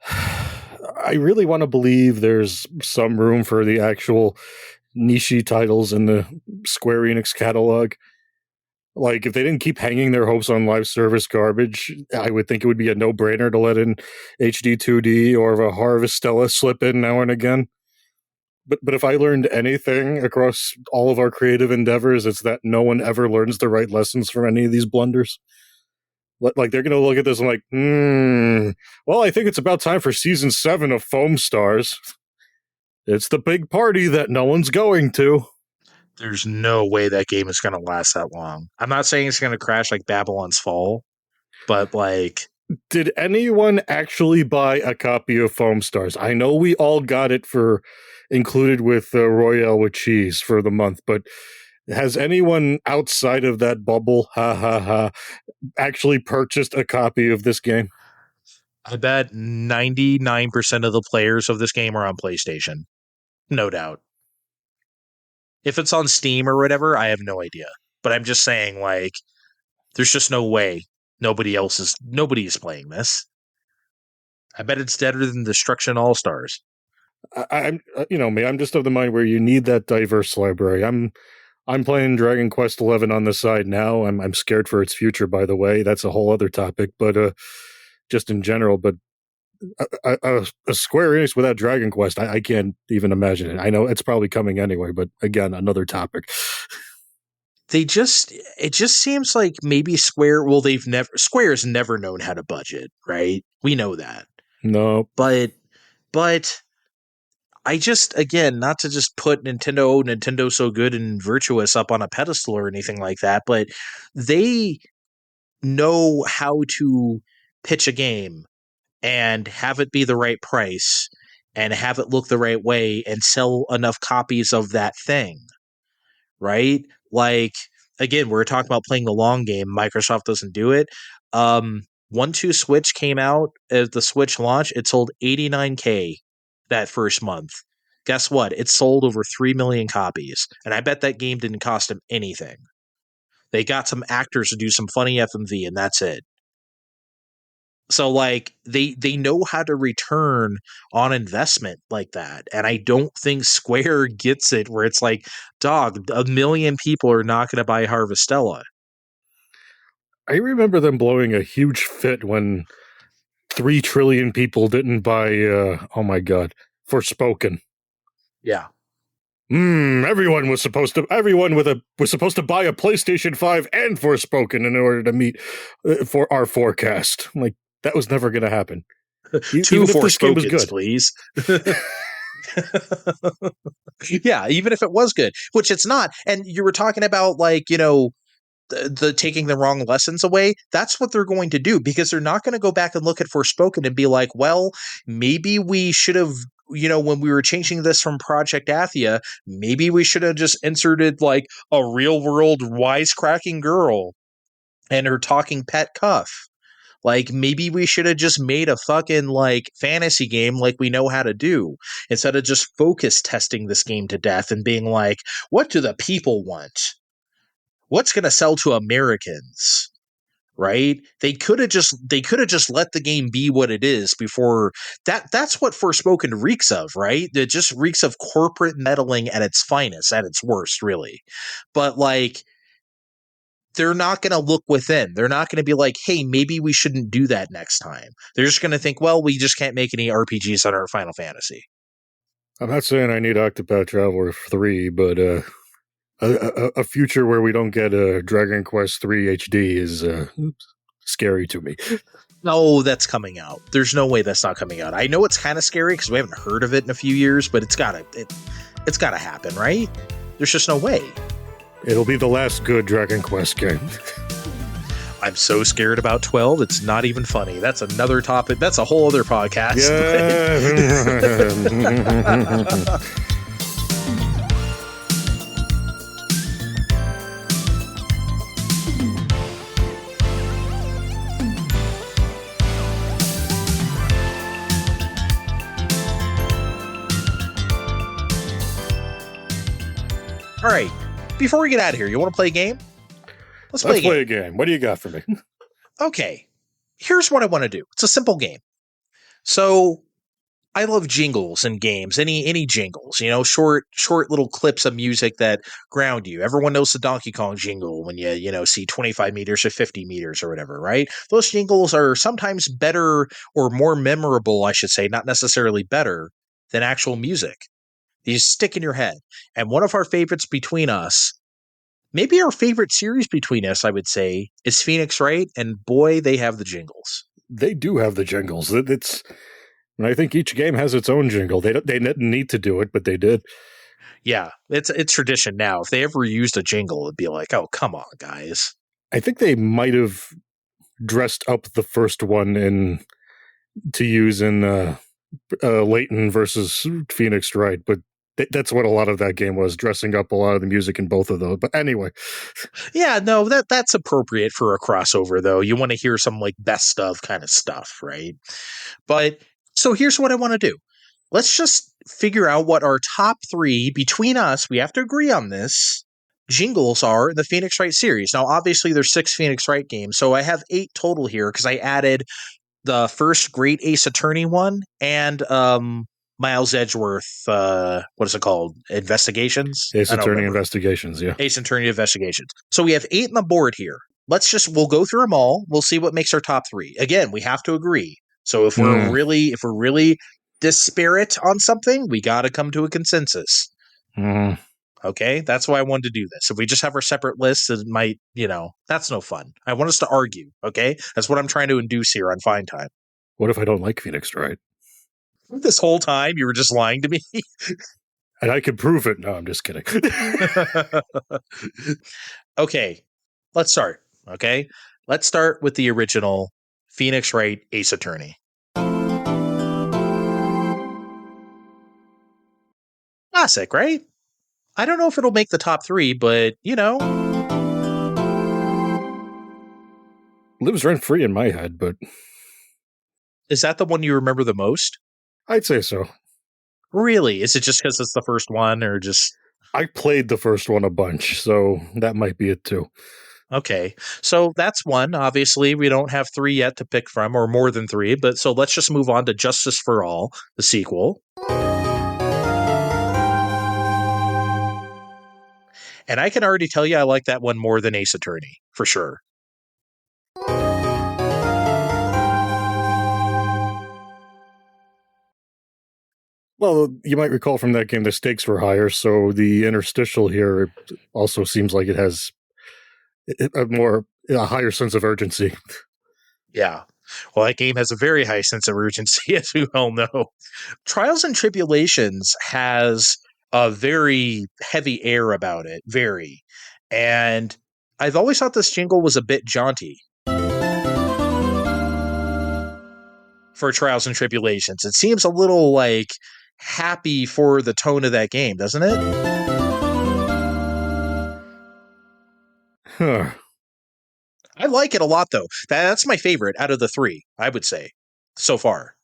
S2: I really want to believe there's some room for the actual niche titles in the Square Enix catalog. Like, if they didn't keep hanging their hopes on live service garbage, I would think it would be a no-brainer to let in HD 2D or a Harvestella slip in now and again. But if I learned anything across all of our creative endeavors, it's that no one ever learns the right lessons from any of these blunders. Like, they're going to look at this and like, well, I think it's about time for season 7 of Foam Stars. It's the big party that no one's going to.
S1: There's no way that game is going to last that long. I'm not saying it's going to crash like Babylon's Fall, but like...
S2: Did anyone actually buy a copy of Foam Stars? I know we all got it for included with Royale with cheese for the month, but has anyone outside of that bubble, actually purchased a copy of this game?
S1: I bet 99% of the players of this game are on PlayStation. No doubt. If it's on Steam or whatever, I have no idea. But I'm just saying, like, there's just no way nobody is playing this. I bet it's deader than Destruction All-Stars.
S2: I'm me, I'm just of the mind where you need that diverse library. I'm playing Dragon Quest XI on the side now. I'm scared for its future, by the way. That's a whole other topic, but just in general. But a Square Enix without Dragon Quest, I can't even imagine it. I know it's probably coming anyway, but again, another topic.
S1: It just seems like maybe Square's never known how to budget, right? We know that.
S2: No.
S1: But I just, again, not to just put Nintendo so good and virtuous up on a pedestal or anything like that, but they know how to pitch a game and have it be the right price and have it look the right way and sell enough copies of that thing, right? Like, again, we're talking about playing the long game. Microsoft doesn't do it. 1-2 Switch came out as the Switch launch. It sold 89K that first month. Guess what? It sold over 3 million copies. And I bet that game didn't cost them anything. They got some actors to do some funny FMV, and that's it. So, like, they know how to return on investment like that. And I don't think Square gets it where it's like, dog, 1 million people are not going to buy Harvestella.
S2: I remember them blowing a huge fit when 3 trillion people didn't buy, oh my God, Forspoken.
S1: Yeah.
S2: Everyone was supposed to buy a PlayStation 5 and Forspoken in order to meet for our forecast. I'm like, that was never going to happen.
S1: 2 Forspokens, please. Yeah, even if it was good, which it's not. And you were talking about, like, you know, the taking the wrong lessons away. That's what they're going to do, because they're not going to go back and look at Forspoken and be like, well, maybe we should have, you know, when we were changing this from Project Athia, maybe we should have just inserted like a real world wisecracking girl and her talking pet cuff. Like, maybe we should have just made a fucking, like, fantasy game like we know how to do, instead of just focus testing this game to death and being like, what do the people want? What's going to sell to Americans? Right? They could have just let the game be what it is before that. That's what Forspoken reeks of, right? It just reeks of corporate meddling at its finest, at its worst, really. But, like, they're not going to look within. They're not going to be like, hey, maybe we shouldn't do that next time. They're just going to think, well, we just can't make any RPGs on our Final Fantasy.
S2: I'm not saying I need Octopath Traveler 3, but a future where we don't get a Dragon Quest 3 HD is scary to me.
S1: No, that's coming out. There's no way that's not coming out. I know it's kind of scary because we haven't heard of it in a few years, but it's gotta happen, right? There's just no way.
S2: It'll be the last good Dragon Quest game.
S1: I'm so scared about 12, it's not even funny. That's another topic. That's a whole other podcast.
S2: Yeah.
S1: All right. Before we get out of here, you want to play a game?
S2: Let's play a game. What do you got for me?
S1: Okay. Here's what I want to do. It's a simple game. So I love jingles in games. Any jingles, you know, short little clips of music that ground you. Everyone knows the Donkey Kong jingle when you see 25 meters or 50 meters or whatever, right? Those jingles are sometimes better or more memorable, I should say, not necessarily better than actual music. You stick in your head. And one of our favorites between us, maybe our favorite series between us, I would say, is Phoenix Wright. And boy, they have the jingles.
S2: They do have the jingles. It's, and I think each game has its own jingle. They didn't need to do it, but they did.
S1: Yeah, it's tradition now. If they ever used a jingle, it'd be like, oh, come on, guys.
S2: I think they might have dressed up the first one to use in Leighton versus Phoenix Wright, but that's what a lot of that game was, dressing up a lot of the music in both of those. But anyway.
S1: Yeah, no, that's appropriate for a crossover, though. You want to hear some like best of kind of stuff, right? But so here's what I want to do. Let's just figure out what our top 3 between us, we have to agree on this, jingles are in the Phoenix Wright series. Now, obviously, there's 6 Phoenix Wright games, so I have 8 total here because I added the first Great Ace Attorney one and Miles Edgeworth, what is it called? Investigations?
S2: Ace Attorney Investigations, yeah.
S1: Ace Attorney Investigations. So we have 8 on the board here. We'll go through them all. We'll see what makes our top 3. Again, we have to agree. So if we're really disparate on something, we got to come to a consensus. Okay, that's why I wanted to do this. If we just have our separate lists, it might, that's no fun. I want us to argue. Okay, that's what I'm trying to induce here on Fine Time.
S2: What if I don't like Phoenix Wright?
S1: This whole time you were just lying to me.
S2: And I can prove it. No, I'm just kidding.
S1: Okay, let's start. Okay, let's start with the original Phoenix Wright Ace Attorney. Classic, right? I don't know if it'll make the top 3, but,
S2: lives rent-free in my head, but...
S1: Is that the one you remember the most?
S2: I'd say so.
S1: Really? Is it just because it's the first one, or just...
S2: I played the first one a bunch, so that might be it too.
S1: Okay, so that's one. Obviously, we don't have 3 yet to pick from, or more than 3, but so let's just move on to Justice for All, the sequel. And I can already tell you I like that one more than Ace Attorney, for sure.
S2: Well, you might recall from that game the stakes were higher, so the interstitial here also seems like it has a higher sense of urgency.
S1: Yeah. Well, that game has a very high sense of urgency, as we all know. Trials and Tribulations has a very heavy air about it, very. And I've always thought this jingle was a bit jaunty for Trials and Tribulations. It seems a little like happy for the tone of that game, doesn't it?
S2: Huh.
S1: I like it a lot, though. That's my favorite out of the 3, I would say, so far.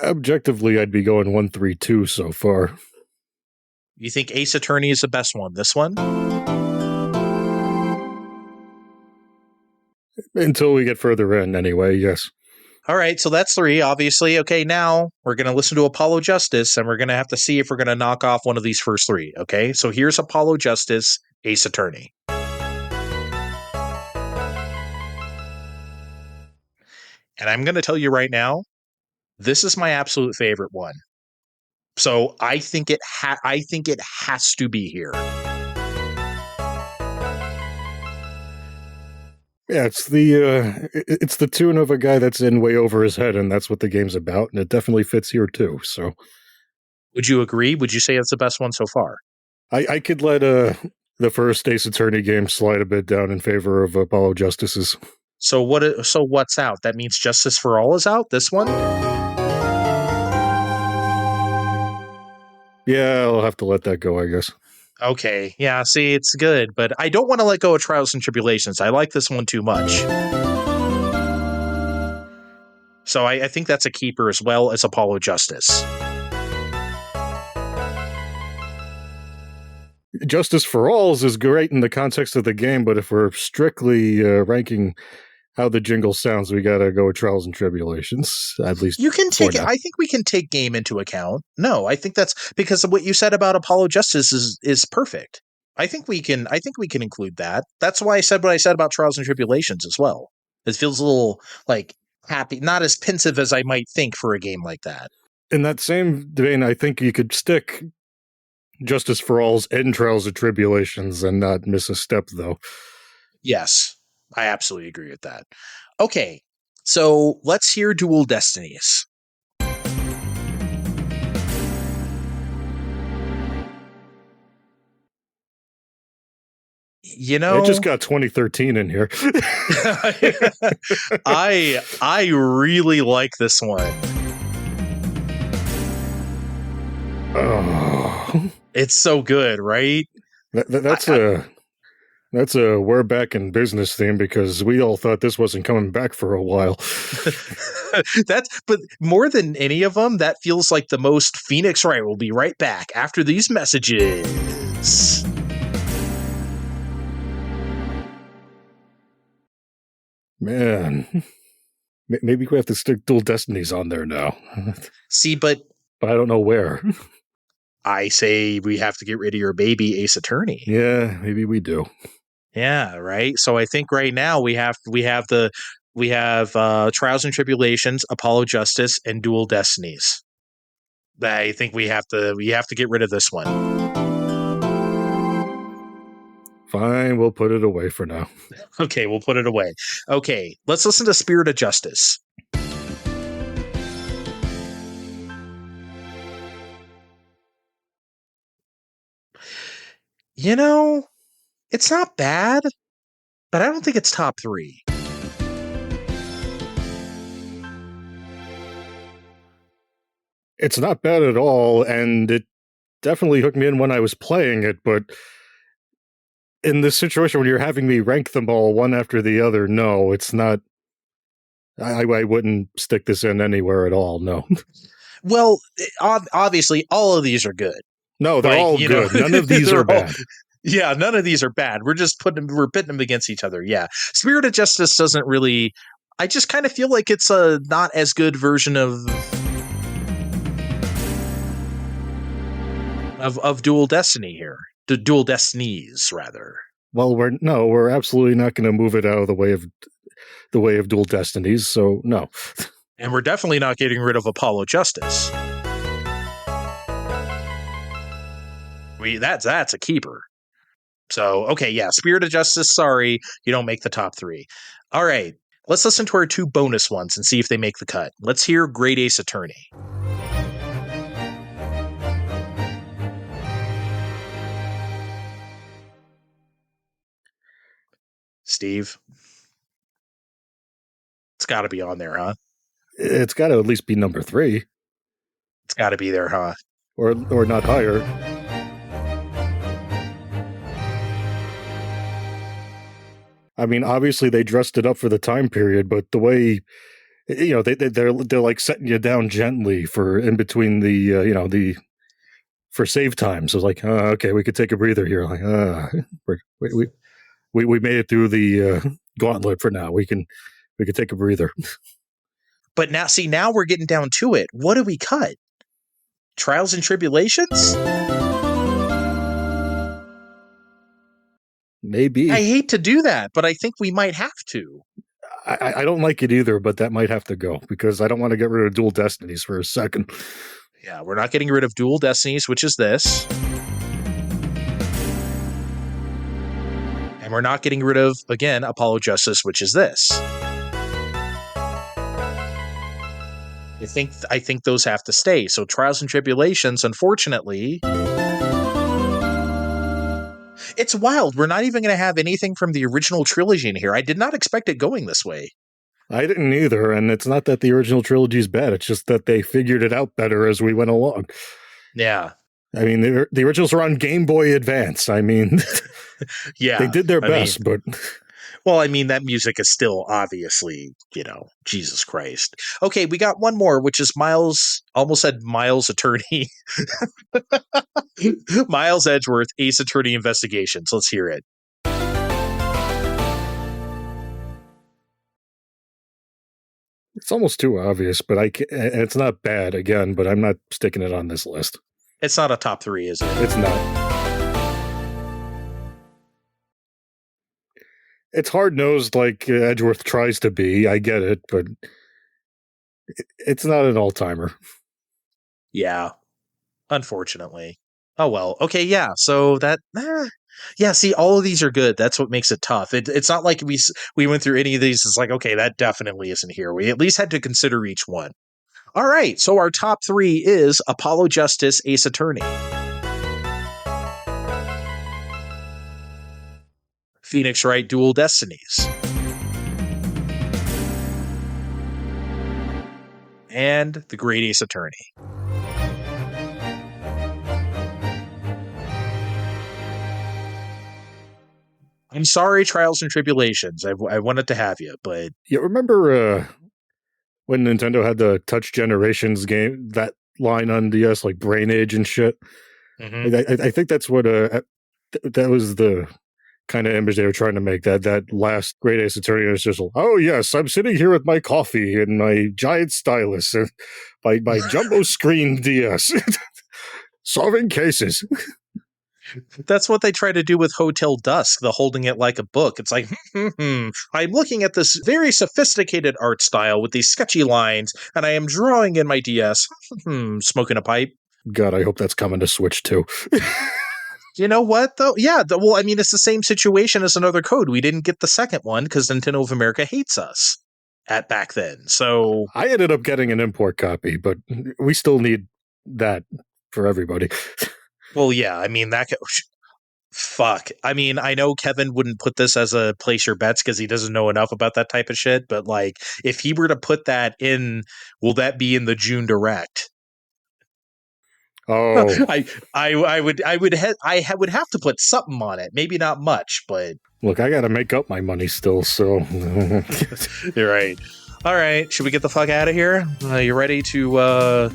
S2: Objectively, I'd be going 1, 3, 2 so far.
S1: You think Ace Attorney is the best one? This one?
S2: Until we get further in, anyway, yes.
S1: All right, so that's 3, obviously. Okay, now we're going to listen to Apollo Justice, and we're going to have to see if we're going to knock off one of these first 3, okay? So here's Apollo Justice, Ace Attorney. And I'm going to tell you right now, this is my absolute favorite one. So I think it has to be here.
S2: Yeah, it's the tune of a guy that's in way over his head, and that's what the game's about, and it definitely fits here too. So,
S1: would you agree? Would you say it's the best one so far?
S2: I could let the first Ace Attorney game slide a bit down in favor of Apollo Justice's.
S1: So what's out? That means Justice for All is out. This one?
S2: Yeah, I'll have to let that go, I guess.
S1: Okay, yeah, see, it's good, but I don't want to let go of Trials and Tribulations. I like this one too much. So I think that's a keeper as well as Apollo Justice.
S2: Justice for Alls is great in the context of the game, but if we're strictly ranking how the jingle sounds, we gotta go with Trials and Tribulations, at least.
S1: You can take it. I think we can take game into account. No, I think that's because of what you said about Apollo Justice is perfect. I think we can include that. That's why I said what I said about Trials and Tribulations as well. It feels a little like happy, not as pensive as I might think for a game like that.
S2: In that same vein, I think you could stick Justice for All's end Trials of Tribulations and not miss a step, though.
S1: Yes, I absolutely agree with that. Okay, so let's hear Dual Destinies. You know,
S2: It just got 2013 in here.
S1: I really like this one.
S2: Oh,
S1: It's so good, right?
S2: that's a we're back in business theme because we all thought this wasn't coming back for a while.
S1: But more than any of them, that feels like the most Phoenix Wright. Will be right back after these messages.
S2: Man, maybe we have to stick Dual Destinies on there now.
S1: See, but
S2: I don't know where.
S1: I say we have to get rid of your baby Ace Attorney.
S2: Yeah, maybe we do.
S1: Yeah, right. So I think right now we have Trials and Tribulations, Apollo Justice, and Dual Destinies. I think we have to get rid of this one.
S2: Fine, we'll put it away for now.
S1: Okay, we'll put it away. Okay, let's listen to Spirit of Justice. You know, it's not bad, but I don't think it's top 3.
S2: It's not bad at all, and it definitely hooked me in when I was playing it, but in this situation when you're having me rank them all one after the other, no, it's not. I wouldn't stick this in anywhere at all, no.
S1: Well, obviously, all of these are good.
S2: No, they're all good. None of these are bad.
S1: Yeah, none of these are bad. We're pitting them against each other. Yeah. Spirit of Justice doesn't really, I just kind of feel like it's a not as good version of Dual Destiny here. The Dual Destinies, rather.
S2: Well, we're absolutely not going to move it out of the way of Dual Destinies, so no.
S1: And we're definitely not getting rid of Apollo Justice. That's a keeper. So, okay, yeah, Spirit of Justice, sorry, you don't make the top 3. All right, let's listen to our 2 bonus ones and see if they make the cut. Let's hear Great Ace Attorney. Steve? It's got to be on there, huh?
S2: It's got to at least be number 3.
S1: It's got to be there, huh?
S2: Or not higher. I mean, obviously they dressed it up for the time period, but the way, they're like setting you down gently for in between the for save time. So it's like, okay, we could take a breather here. Like, we made it through the gauntlet for now. We can take a breather.
S1: But now we're getting down to it. What do we cut? Trials and Tribulations?
S2: Maybe.
S1: I hate to do that, but I think we might have to.
S2: I don't like it either, but that might have to go because I don't want to get rid of Dual Destinies for a second.
S1: Yeah, we're not getting rid of Dual Destinies, which is this. And we're not getting rid of, again, Apollo Justice, which is this. I think those have to stay. So Trials and Tribulations, unfortunately, it's wild. We're not even going to have anything from the original trilogy in here. I did not expect it going this way.
S2: I didn't either, and it's not that the original trilogy is bad. It's just that they figured it out better as we went along.
S1: Yeah.
S2: I mean, the originals are on Game Boy Advance. I mean,
S1: yeah,
S2: they did their best, but...
S1: Well, I mean, that music is still obviously, Jesus Christ. Okay, we got one more, which is Miles, almost said Miles Attorney. Miles Edgeworth, Ace Attorney Investigations. Let's hear it.
S2: It's almost too obvious, but it's not bad, again, but I'm not sticking it on this list.
S1: It's not a top 3, is it?
S2: It's not. It's hard-nosed like Edgeworth tries to be. I get it, but it's not an all-timer.
S1: Yeah, unfortunately. Oh, well. Okay, yeah. So that... yeah, see, all of these are good. That's what makes it tough. It's not like we went through any of these. It's like, okay, that definitely isn't here. We at least had to consider each one. All right, so our top 3 is Apollo Justice, Ace Attorney, Phoenix Wright, Dual Destinies, and The Great Ace Attorney. I'm sorry, Trials and Tribulations. I wanted to have you, but...
S2: You remember when Nintendo had the Touch Generations game, that line on DS, like Brain Age and shit?
S1: Mm-hmm.
S2: I think that's what that was the kind of image they were trying to make. That last Great Ace Attorney was just, oh yes, I'm sitting here with my coffee and my giant stylus and my jumbo screen DS, solving cases.
S1: That's what they try to do with Hotel Dusk, the holding it like a book. It's like, I'm looking at this very sophisticated art style with these sketchy lines, and I am drawing in my DS, smoking a pipe.
S2: God, I hope that's coming to Switch too.
S1: You know what, though? Yeah, well, I mean, it's the same situation as another code. We didn't get the second one because Nintendo of America hates us back then. So
S2: I ended up getting an import copy, but we still need that for everybody.
S1: Well, yeah, I mean, fuck. I mean, I know Kevin wouldn't put this as a place your bets because he doesn't know enough about that type of shit, but like, if he were to put that in, will that be in the June Direct?
S2: Oh,
S1: I would have to put something on it. Maybe not much, but
S2: look, I got to make up my money still, so
S1: you're right. All right, should we get the fuck out of here? You ready to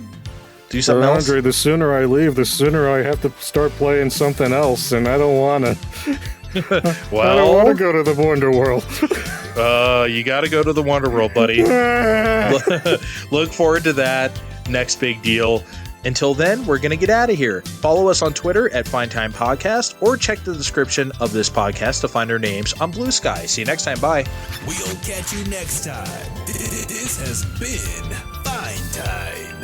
S1: do something else?
S2: Andre, the sooner I leave, the sooner I have to start playing something else, and I don't want to.
S1: Well,
S2: I don't want to go to the Wonder World.
S1: You got to go to the Wonder World, buddy. Look forward to that next big deal. Until then, we're going to get out of here. Follow us on Twitter at FindTime Podcast, or check the description of this podcast to find our names on Blue Sky. See you next time. Bye.
S3: We'll catch you next time. This has been Find Time.